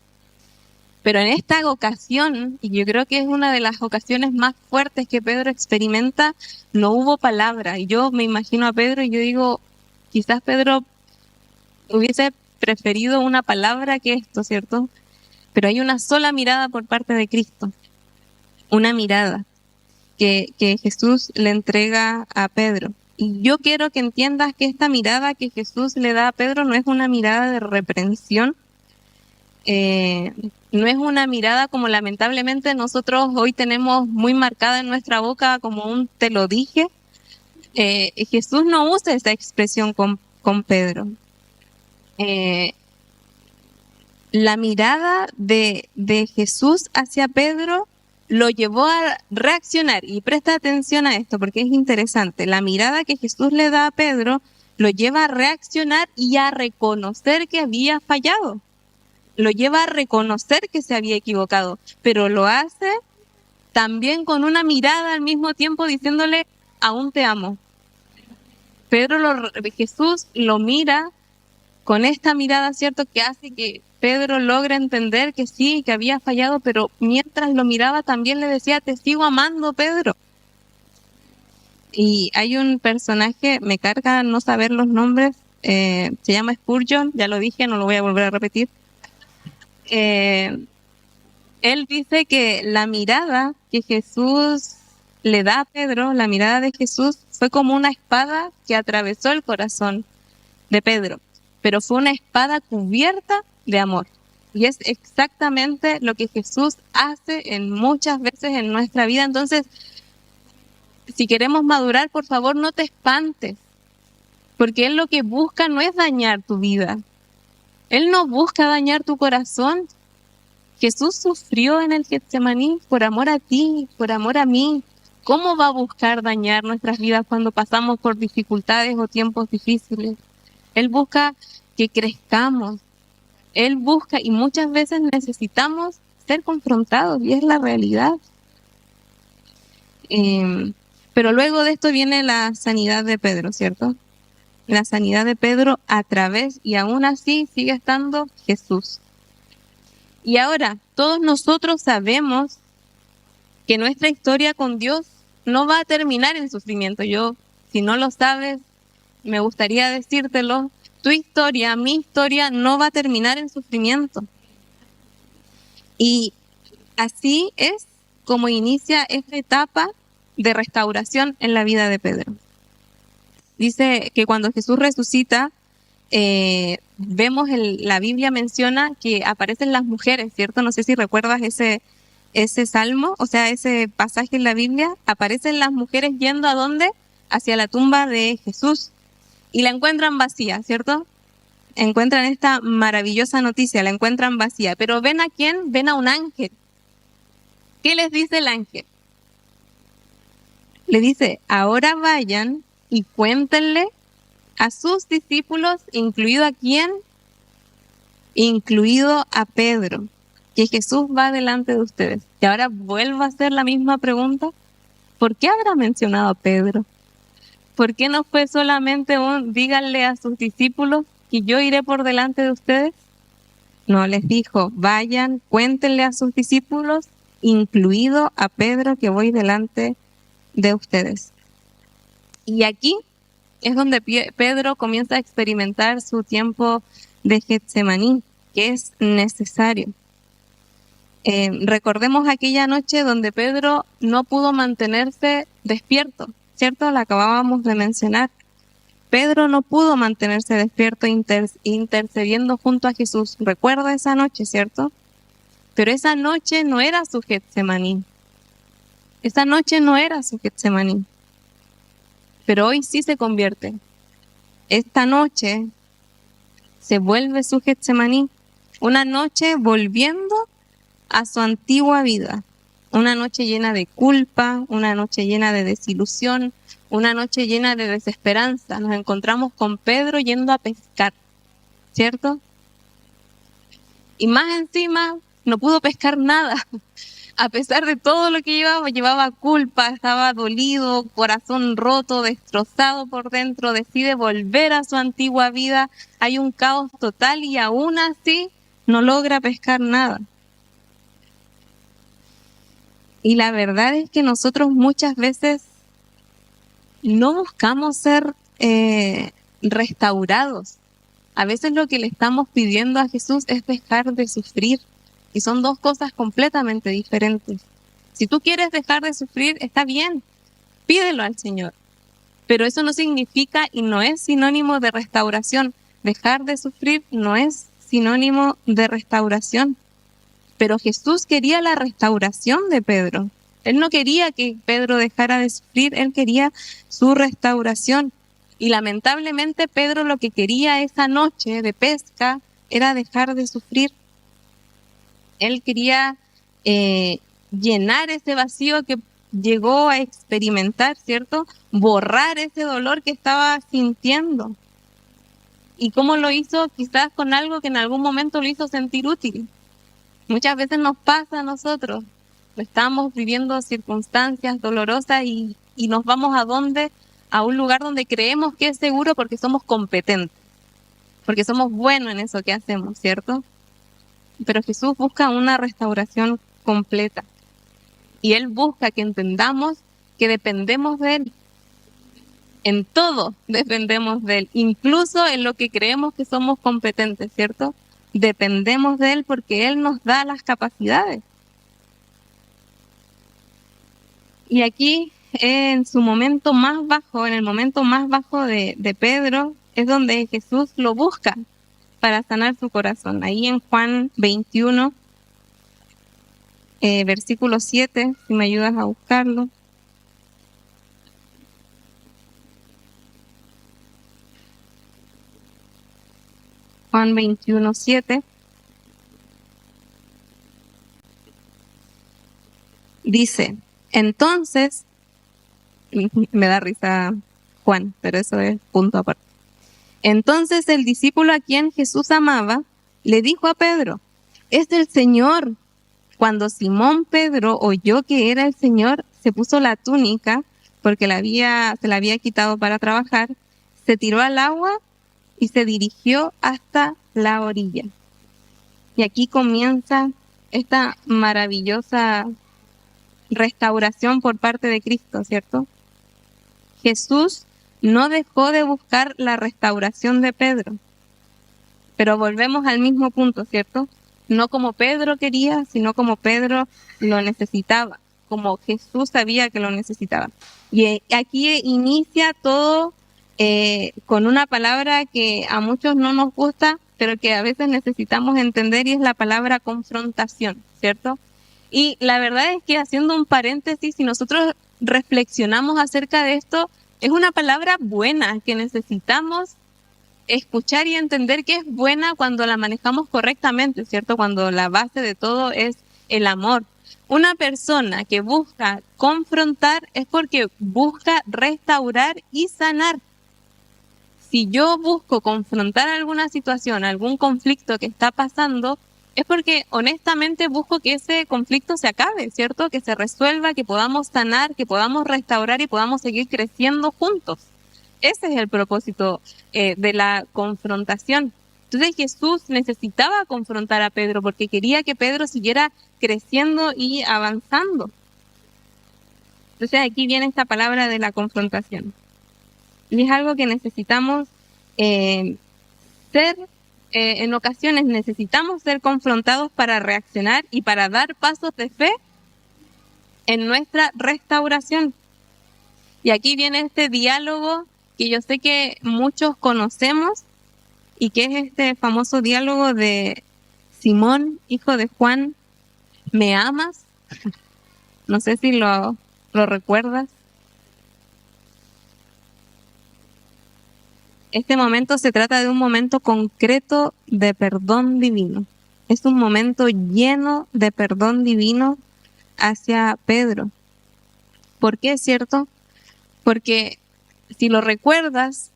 Pero en esta ocasión, y yo creo que es una de las ocasiones más fuertes que Pedro experimenta, no hubo palabra. Y yo me imagino a Pedro y yo digo, quizás Pedro hubiese preferido una palabra que esto, ¿cierto? Pero hay una sola mirada por parte de Cristo, una mirada que Jesús le entrega a Pedro. Y yo quiero que entiendas que esta mirada que Jesús le da a Pedro no es una mirada de reprensión, no es una mirada como lamentablemente nosotros hoy tenemos muy marcada en nuestra boca como un te lo dije. Jesús no usa esa expresión con Pedro. La mirada de Jesús hacia Pedro lo llevó a reaccionar, y presta atención a esto porque es interesante. La mirada que Jesús le da a Pedro lo lleva a reaccionar y a reconocer que había fallado, lo lleva a reconocer que se había equivocado, pero lo hace también con una mirada al mismo tiempo diciéndole, aún te amo. Jesús lo mira con esta mirada, ¿cierto?, que hace que Pedro logre entender que sí, que había fallado, pero mientras lo miraba también le decía, te sigo amando, Pedro. Y hay un personaje, me carga no saber los nombres, se llama Spurgeon, ya lo dije, no lo voy a volver a repetir. Él dice que la mirada que Jesús le da a Pedro, la mirada de Jesús, fue como una espada que atravesó el corazón de Pedro, pero fue una espada cubierta de amor. Y es exactamente lo que Jesús hace muchas veces en nuestra vida. Entonces, si queremos madurar, por favor, no te espantes, porque Él lo que busca no es dañar tu vida. Él no busca dañar tu corazón. Jesús sufrió en el Getsemaní por amor a ti, por amor a mí. ¿Cómo va a buscar dañar nuestras vidas cuando pasamos por dificultades o tiempos difíciles? Él busca que crezcamos. Él busca, y muchas veces necesitamos ser confrontados, y es la realidad. Pero luego de esto viene la sanidad de Pedro, ¿cierto? La sanidad de Pedro a través, y aún así sigue estando Jesús. Y ahora, todos nosotros sabemos que nuestra historia con Dios no va a terminar en sufrimiento. Yo, si no lo sabes, me gustaría decírtelo. Tu historia, mi historia, no va a terminar en sufrimiento. Y así es como inicia esta etapa de restauración en la vida de Pedro. Dice que cuando Jesús resucita, vemos la Biblia menciona que aparecen las mujeres, ¿cierto? No sé si recuerdas ese salmo, o sea, ese pasaje en la Biblia. Aparecen las mujeres yendo ¿a dónde? Hacia la tumba de Jesús, y la encuentran vacía, ¿cierto? Encuentran esta maravillosa noticia, la encuentran vacía. Pero ¿ven a quién? Ven a un ángel. ¿Qué les dice el ángel? Le dice, ahora vayan y cuéntenle a sus discípulos, incluido a quién, incluido a Pedro, que Jesús va delante de ustedes. Y ahora vuelvo a hacer la misma pregunta. ¿Por qué habrá mencionado a Pedro? ¿Por qué no fue solamente díganle a sus discípulos que yo iré por delante de ustedes? No, les dijo, vayan, cuéntenle a sus discípulos, incluido a Pedro, que voy delante de ustedes. Y aquí es donde Pedro comienza a experimentar su tiempo de Getsemaní, que es necesario. Recordemos aquella noche donde Pedro no pudo mantenerse despierto, ¿cierto? La acabábamos de mencionar. Pedro no pudo mantenerse despierto intercediendo junto a Jesús. Recuerda esa noche, ¿cierto? Pero esa noche no era su Getsemaní. Esa noche no era su Getsemaní. Pero hoy sí se convierte. Esta noche se vuelve su Getsemaní. Una noche volviendo a su antigua vida. Una noche llena de culpa, una noche llena de desilusión, una noche llena de desesperanza. Nos encontramos con Pedro yendo a pescar, ¿cierto? Y más encima no pudo pescar nada. A pesar de todo lo que llevaba culpa, estaba dolido, corazón roto, destrozado por dentro, decide volver a su antigua vida. Hay un caos total y aún así no logra pescar nada. Y la verdad es que nosotros muchas veces no buscamos ser restaurados. A veces lo que le estamos pidiendo a Jesús es dejar de sufrir. Y son dos cosas completamente diferentes. Si tú quieres dejar de sufrir, está bien, pídelo al Señor. Pero eso no significa y no es sinónimo de restauración. Dejar de sufrir no es sinónimo de restauración. Pero Jesús quería la restauración de Pedro. Él no quería que Pedro dejara de sufrir, él quería su restauración. Y lamentablemente Pedro lo que quería esa noche de pesca era dejar de sufrir. Él quería llenar ese vacío que llegó a experimentar, ¿cierto? Borrar ese dolor que estaba sintiendo. ¿Y cómo lo hizo? Quizás con algo que en algún momento lo hizo sentir útil. Muchas veces nos pasa a nosotros. Estamos viviendo circunstancias dolorosas y nos vamos ¿a dónde? A un lugar donde creemos que es seguro porque somos competentes, porque somos buenos en eso que hacemos, ¿cierto? Pero Jesús busca una restauración completa. Y Él busca que entendamos que dependemos de Él. En todo dependemos de Él, incluso en lo que creemos que somos competentes, ¿cierto? Dependemos de Él porque Él nos da las capacidades. Y aquí, en su momento más bajo, en el momento más bajo de Pedro, es donde Jesús lo busca para sanar su corazón. Ahí en Juan 21, versículo 7, si me ayudas a buscarlo. Juan 21:7. Dice, entonces, me da risa Juan, pero eso es punto aparte. Entonces el discípulo a quien Jesús amaba le dijo a Pedro, es el Señor. Cuando Simón Pedro oyó que era el Señor, se puso la túnica, porque se la había quitado para trabajar, se tiró al agua y se dirigió hasta la orilla. Y aquí comienza esta maravillosa restauración por parte de Cristo, ¿cierto? Jesús no dejó de buscar la restauración de Pedro. Pero volvemos al mismo punto, ¿cierto? No como Pedro quería, sino como Pedro lo necesitaba, como Jesús sabía que lo necesitaba. Y aquí inicia todo con una palabra que a muchos no nos gusta, pero que a veces necesitamos entender, y es la palabra confrontación, ¿cierto? Y la verdad es que, haciendo un paréntesis, si nosotros reflexionamos acerca de esto, es una palabra buena que necesitamos escuchar y entender que es buena cuando la manejamos correctamente, ¿cierto? Cuando la base de todo es el amor. Una persona que busca confrontar es porque busca restaurar y sanar. Si yo busco confrontar alguna situación, algún conflicto que está pasando, es porque honestamente busco que ese conflicto se acabe, ¿cierto? Que se resuelva, que podamos sanar, que podamos restaurar y podamos seguir creciendo juntos. Ese es el propósito de la confrontación. Entonces Jesús necesitaba confrontar a Pedro porque quería que Pedro siguiera creciendo y avanzando. Entonces aquí viene esta palabra de la confrontación. Y es algo que necesitamos en ocasiones necesitamos ser confrontados para reaccionar y para dar pasos de fe en nuestra restauración. Y aquí viene este diálogo que yo sé que muchos conocemos, y que es este famoso diálogo de Simón, hijo de Juan, ¿me amas? No sé si lo recuerdas. Este momento se trata de un momento concreto de perdón divino. Es un momento lleno de perdón divino hacia Pedro. ¿Por qué es cierto? Porque si lo recuerdas,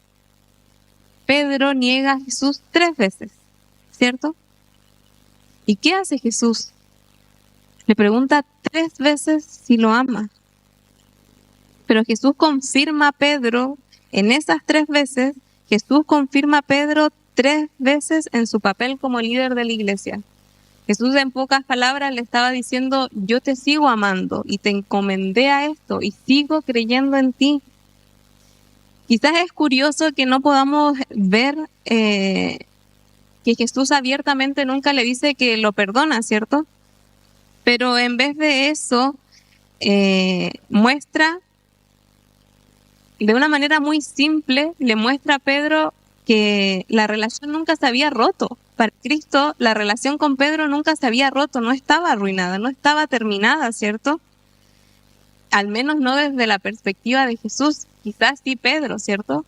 Pedro niega a Jesús 3 veces, ¿cierto? ¿Y qué hace Jesús? Le pregunta 3 veces si lo ama. Pero Jesús confirma a Pedro en esas 3 veces. Jesús confirma a Pedro 3 veces en su papel como líder de la iglesia. Jesús, en pocas palabras, le estaba diciendo, yo te sigo amando y te encomendé a esto y sigo creyendo en ti. Quizás es curioso que no podamos ver que Jesús abiertamente nunca le dice que lo perdona, ¿cierto? Pero en vez de eso, muestra de una manera muy simple, le muestra a Pedro que la relación nunca se había roto. Para Cristo, la relación con Pedro nunca se había roto, no estaba arruinada, no estaba terminada, ¿cierto? Al menos no desde la perspectiva de Jesús, quizás sí Pedro, ¿cierto?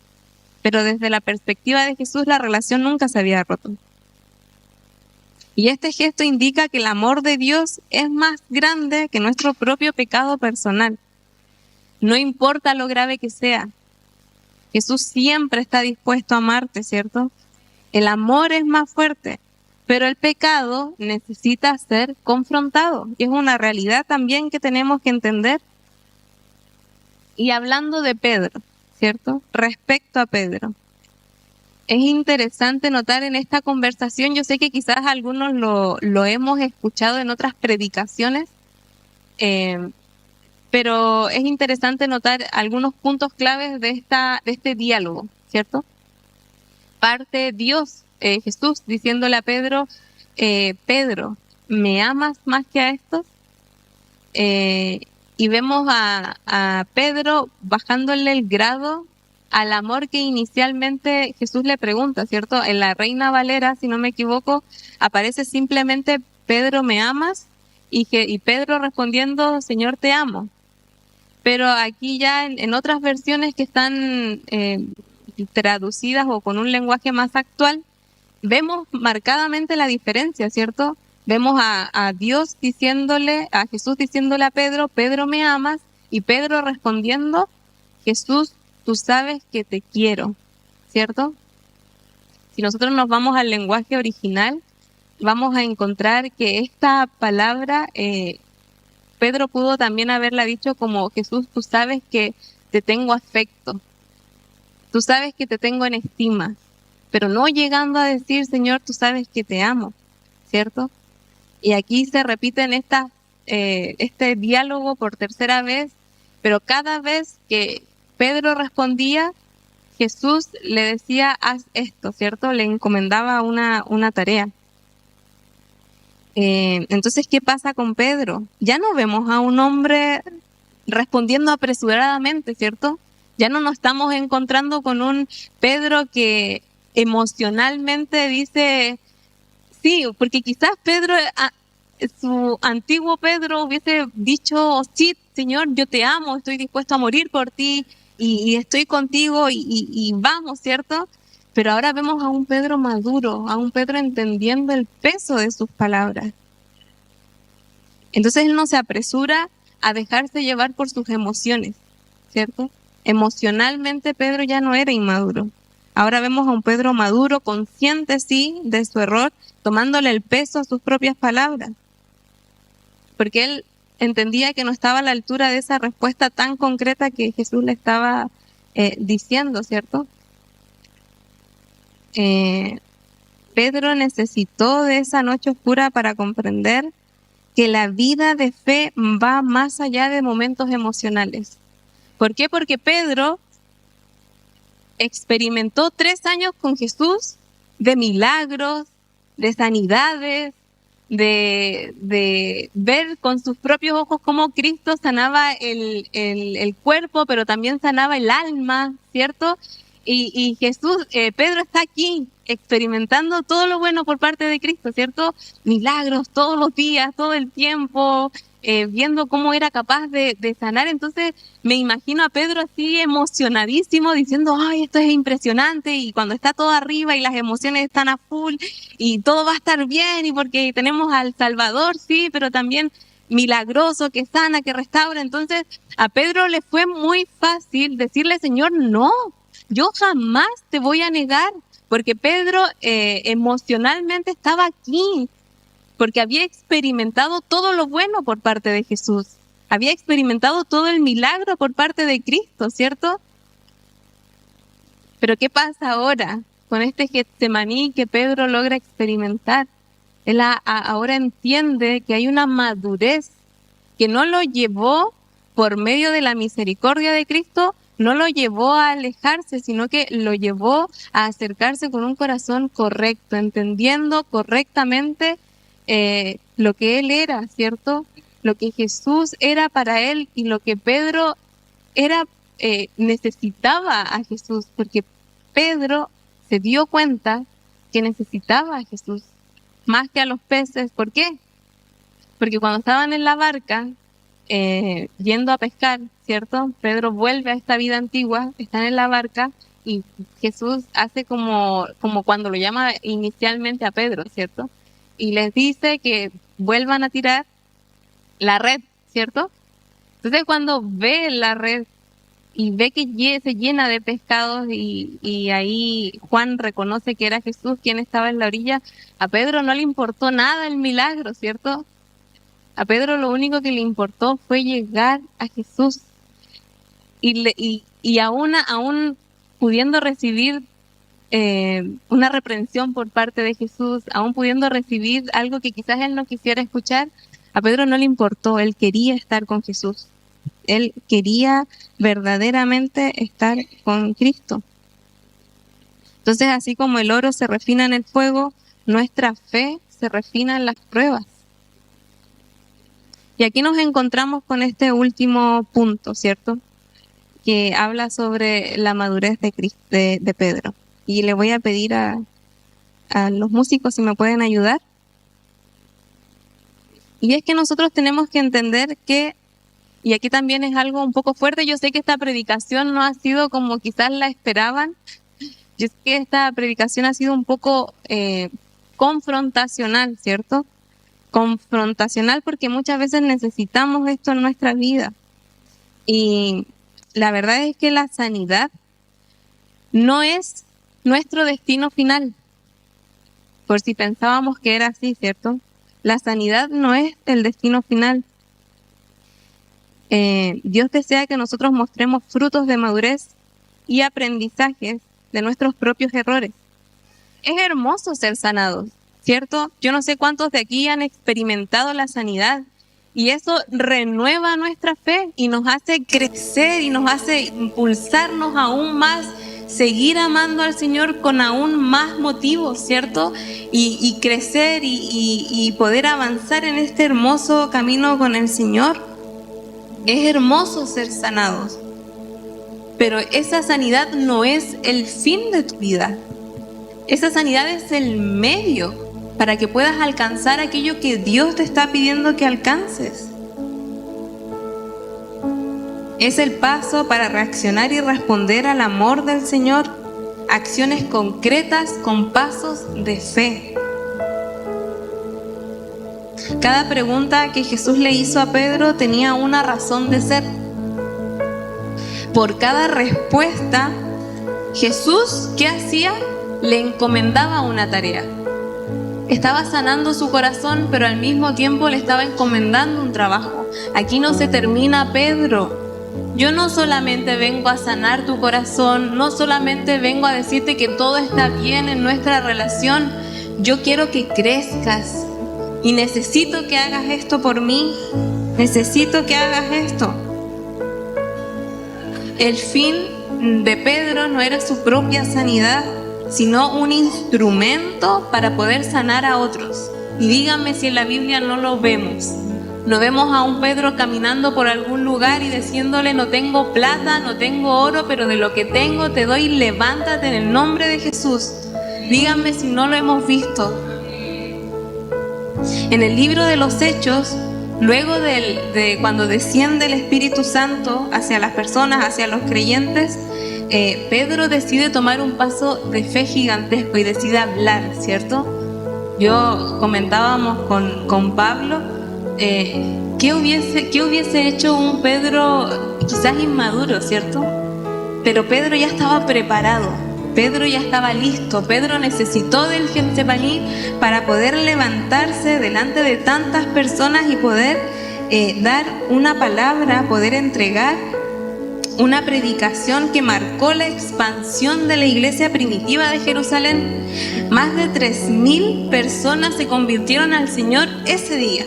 Pero desde la perspectiva de Jesús, la relación nunca se había roto. Y este gesto indica que el amor de Dios es más grande que nuestro propio pecado personal. No importa lo grave que sea, Jesús siempre está dispuesto a amarte, ¿cierto? El amor es más fuerte, pero el pecado necesita ser confrontado. Y es una realidad también que tenemos que entender. Y hablando de Pedro, ¿cierto? Respecto a Pedro, es interesante notar en esta conversación, yo sé que quizás algunos lo hemos escuchado en otras predicaciones, pero es interesante notar algunos puntos claves de este diálogo, ¿cierto? Parte Dios, Jesús, diciéndole a Pedro, Pedro, ¿me amas más que a estos? Y vemos a Pedro bajándole el grado al amor que inicialmente Jesús le pregunta, ¿cierto? En la Reina Valera, si no me equivoco, aparece simplemente, Pedro, ¿me amas? Y Pedro respondiendo, Señor, te amo. Pero aquí ya en otras versiones que están traducidas o con un lenguaje más actual, vemos marcadamente la diferencia, ¿cierto? Vemos a Dios diciéndole, a Jesús diciéndole a Pedro, Pedro, ¿me amas? Y Pedro respondiendo, Jesús, tú sabes que te quiero, ¿cierto? Si nosotros nos vamos al lenguaje original, vamos a encontrar que esta palabra, Pedro pudo también haberla dicho como, Jesús, tú sabes que te tengo afecto, tú sabes que te tengo en estima, pero no llegando a decir, Señor, tú sabes que te amo, ¿cierto? Y aquí se repite en este diálogo por tercera vez, pero cada vez que Pedro respondía, Jesús le decía, haz esto, ¿cierto? Le encomendaba una tarea. Entonces, ¿qué pasa con Pedro? Ya no vemos a un hombre respondiendo apresuradamente, ¿cierto? Ya no nos estamos encontrando con un Pedro que emocionalmente dice, sí, porque quizás Pedro, su antiguo Pedro hubiese dicho, sí, Señor, yo te amo, estoy dispuesto a morir por ti y estoy contigo y vamos, ¿cierto? Pero ahora vemos a un Pedro maduro, a un Pedro entendiendo el peso de sus palabras. Entonces él no se apresura a dejarse llevar por sus emociones, ¿cierto? Emocionalmente Pedro ya no era inmaduro. Ahora vemos a un Pedro maduro, consciente, sí, de su error, tomándole el peso a sus propias palabras. Porque él entendía que no estaba a la altura de esa respuesta tan concreta que Jesús le estaba diciendo, ¿cierto? Pedro necesitó de esa noche oscura para comprender que la vida de fe va más allá de momentos emocionales. ¿Por qué? Porque Pedro experimentó 3 años con Jesús de milagros, de sanidades, de ver con sus propios ojos cómo Cristo sanaba el cuerpo, pero también sanaba el alma, ¿cierto? Y Jesús, Pedro está aquí experimentando todo lo bueno por parte de Cristo, ¿cierto? Milagros todos los días, todo el tiempo, viendo cómo era capaz de sanar. Entonces me imagino a Pedro así emocionadísimo diciendo, ay, esto es impresionante, y cuando está todo arriba y las emociones están a full y todo va a estar bien y porque tenemos al Salvador, sí, pero también milagroso, que sana, que restaura. Entonces a Pedro le fue muy fácil decirle, Señor, no, yo jamás te voy a negar, porque Pedro emocionalmente estaba aquí, porque había experimentado todo lo bueno por parte de Jesús, había experimentado todo el milagro por parte de Cristo, ¿cierto? Pero ¿qué pasa ahora con este Getsemaní que Pedro logra experimentar? Él ahora entiende que hay una madurez que no lo llevó por medio de la misericordia de Cristo, no lo llevó a alejarse, sino que lo llevó a acercarse con un corazón correcto, entendiendo correctamente lo que él era, ¿cierto? Lo que Jesús era para él y lo que Pedro era, necesitaba a Jesús, porque Pedro se dio cuenta que necesitaba a Jesús más que a los peces. ¿Por qué? Porque cuando estaban en la barca, yendo a pescar, ¿cierto? Pedro vuelve a esta vida antigua, están en la barca y Jesús hace como cuando lo llama inicialmente a Pedro, ¿cierto? Y les dice que vuelvan a tirar la red, ¿cierto? Entonces cuando ve la red y ve que se llena de pescados y ahí Juan reconoce que era Jesús quien estaba en la orilla, a Pedro no le importó nada el milagro, ¿cierto? A Pedro lo único que le importó fue llegar a Jesús. Y aún pudiendo recibir una reprensión por parte de Jesús, aún pudiendo recibir algo que quizás él no quisiera escuchar, a Pedro no le importó, él quería estar con Jesús. Él quería verdaderamente estar con Cristo. Entonces, así como el oro se refina en el fuego, nuestra fe se refina en las pruebas. Y aquí nos encontramos con este último punto, ¿cierto? Que habla sobre la madurez de Pedro. Y le voy a pedir a los músicos si me pueden ayudar. Y es que nosotros tenemos que entender que, y aquí también es algo un poco fuerte, yo sé que esta predicación no ha sido como quizás la esperaban, Yo sé que esta predicación ha sido un poco confrontacional, ¿cierto? Confrontacional porque muchas veces necesitamos esto en nuestra vida. Y la verdad es que la sanidad no es nuestro destino final. Por si pensábamos que era así, ¿cierto? La sanidad no es el destino final. Dios desea que nosotros mostremos frutos de madurez y aprendizajes de nuestros propios errores. Es hermoso ser sanados, ¿cierto? Yo no sé cuántos de aquí han experimentado la sanidad y eso renueva nuestra fe y nos hace crecer y nos hace impulsarnos aún más, seguir amando al Señor con aún más motivos, ¿cierto? Y crecer y poder avanzar en este hermoso camino con el Señor. Es hermoso ser sanados, pero esa sanidad no es el fin de tu vida. Esa sanidad es el medio para que puedas alcanzar aquello que Dios te está pidiendo que alcances. Es el paso para reaccionar y responder al amor del Señor. Acciones concretas con pasos de fe. Cada pregunta que Jesús le hizo a Pedro tenía una razón de ser. Por cada respuesta, Jesús, ¿qué hacía? Le encomendaba una tarea. Estaba sanando su corazón, pero al mismo tiempo le estaba encomendando un trabajo. Aquí no se termina, Pedro. Yo no solamente vengo a sanar tu corazón, no solamente vengo a decirte que todo está bien en nuestra relación. Yo quiero que crezcas y necesito que hagas esto por mí. Necesito que hagas esto. El fin de Pedro no era su propia sanidad, sino un instrumento para poder sanar a otros. Y díganme si en la Biblia no lo vemos. No vemos a un Pedro caminando por algún lugar y diciéndole: no tengo plata, no tengo oro, pero de lo que tengo te doy, levántate en el nombre de Jesús. Díganme si no lo hemos visto. En el libro de los Hechos, luego de cuando desciende el Espíritu Santo hacia las personas, hacia los creyentes, Pedro decide tomar un paso de fe gigantesco y decide hablar, ¿cierto? Comentábamos con Pablo, ¿qué hubiese hecho un Pedro quizás inmaduro, ¿cierto? Pero Pedro ya estaba preparado, Pedro ya estaba listo, Pedro necesitó del Getsemaní para poder levantarse delante de tantas personas y poder dar una palabra, poder entregar una predicación que marcó la expansión de la iglesia primitiva de Jerusalén. Más de 3.000 personas se convirtieron al Señor ese día.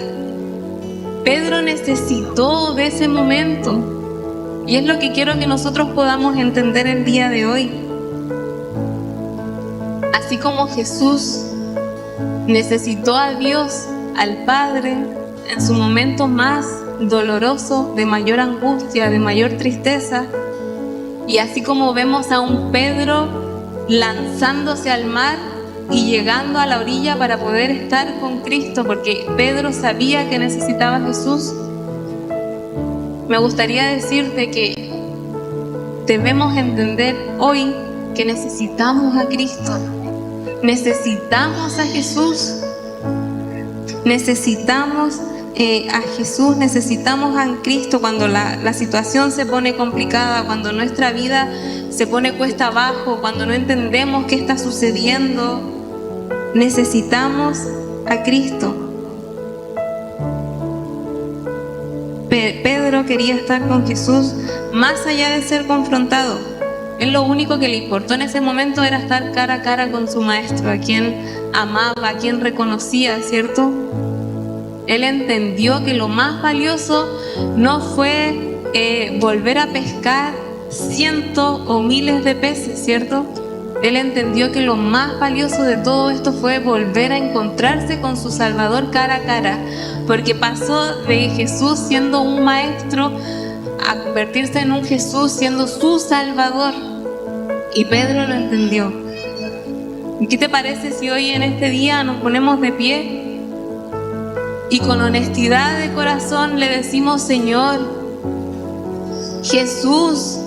Pedro necesitó de ese momento y es lo que quiero que nosotros podamos entender el día de hoy. Así como Jesús necesitó a Dios, al Padre, en su momento más doloroso, de mayor angustia, de mayor tristeza, y así como vemos a un Pedro lanzándose al mar y llegando a la orilla para poder estar con Cristo, porque Pedro sabía que necesitaba a Jesús, me gustaría decirte que debemos entender hoy que necesitamos a Cristo, necesitamos a Jesús, necesitamos a Jesús, necesitamos a Cristo cuando la situación se pone complicada, cuando nuestra vida se pone cuesta abajo, cuando no entendemos qué está sucediendo. Necesitamos a Cristo. Pedro quería estar con Jesús más allá de ser confrontado. Él lo único que le importó en ese momento era estar cara a cara con su maestro, a quien amaba, a quien reconocía, ¿cierto? Él entendió que lo más valioso no fue volver a pescar cientos o miles de peces, ¿cierto? Él entendió que lo más valioso de todo esto fue volver a encontrarse con su Salvador cara a cara, porque pasó de Jesús siendo un maestro a convertirse en un Jesús siendo su Salvador. Y Pedro lo entendió. ¿Y qué te parece si hoy en este día nos ponemos de pie y con honestidad de corazón le decimos: Señor, Jesús,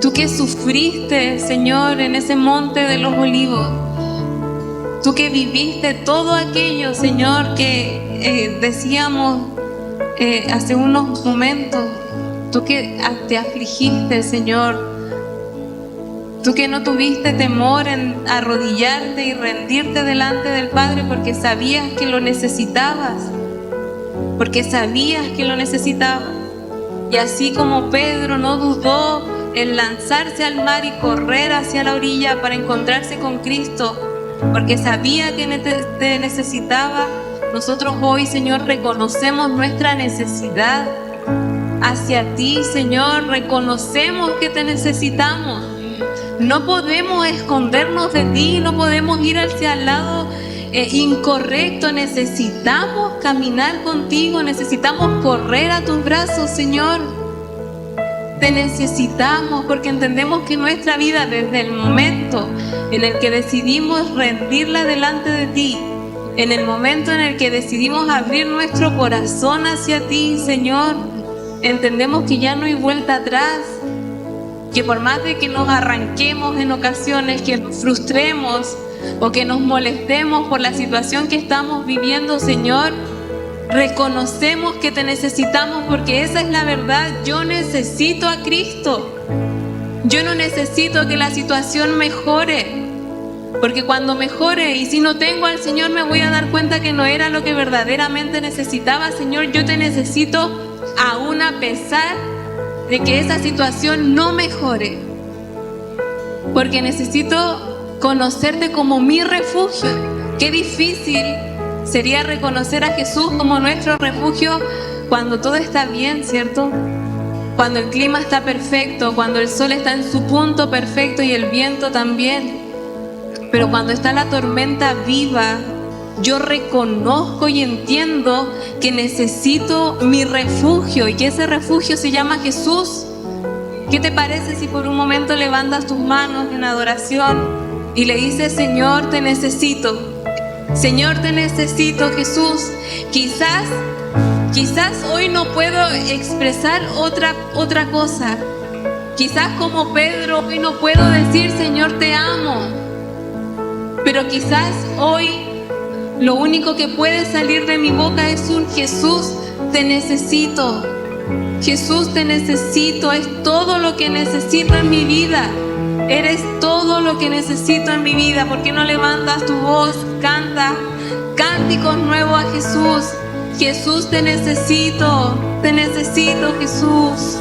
Tú que sufriste, Señor, en ese monte de los olivos. Tú que viviste todo aquello, Señor, que decíamos hace unos momentos. Tú que te afligiste, Señor. Tú que no tuviste temor en arrodillarte y rendirte delante del Padre porque sabías que lo necesitabas. Porque sabías que lo necesitabas. Y así como Pedro no dudó en lanzarse al mar y correr hacia la orilla para encontrarse con Cristo, porque sabía que te necesitaba, nosotros hoy, Señor, reconocemos nuestra necesidad hacia ti, Señor. Reconocemos que te necesitamos. No podemos escondernos de ti, no podemos ir hacia el lado incorrecto. Necesitamos caminar contigo, necesitamos correr a tus brazos, Señor. Te necesitamos porque entendemos que nuestra vida, desde el momento en el que decidimos rendirla delante de ti, en el momento en el que decidimos abrir nuestro corazón hacia ti, Señor, entendemos que ya no hay vuelta atrás. Que por más de que nos arranquemos en ocasiones, que nos frustremos o que nos molestemos por la situación que estamos viviendo, Señor, reconocemos que te necesitamos porque esa es la verdad. Yo necesito a Cristo. Yo no necesito que la situación mejore, porque cuando mejore y si no tengo al Señor me voy a dar cuenta que no era lo que verdaderamente necesitaba. Señor, yo te necesito aún a pesar de que esa situación no mejore, porque necesito conocerte como mi refugio. Qué difícil sería reconocer a Jesús como nuestro refugio cuando todo está bien, ¿cierto? Cuando el clima está perfecto, cuando el sol está en su punto perfecto y el viento también. Pero cuando está la tormenta viva, yo reconozco y entiendo que necesito mi refugio y que ese refugio se llama Jesús. ¿Qué te parece si por un momento levantas tus manos en adoración y le dices: Señor, te necesito. Señor, te necesito, Jesús. Quizás hoy no puedo expresar otra cosa. Quizás como Pedro hoy no puedo decir: Señor, te amo. Pero quizás hoy lo único que puede salir de mi boca es un Jesús, te necesito. Jesús, te necesito. Es todo lo que necesito en mi vida. Eres todo lo que necesito en mi vida. ¿Por qué no levantas tu voz? Canta cánticos nuevos a Jesús. Jesús, te necesito, Jesús.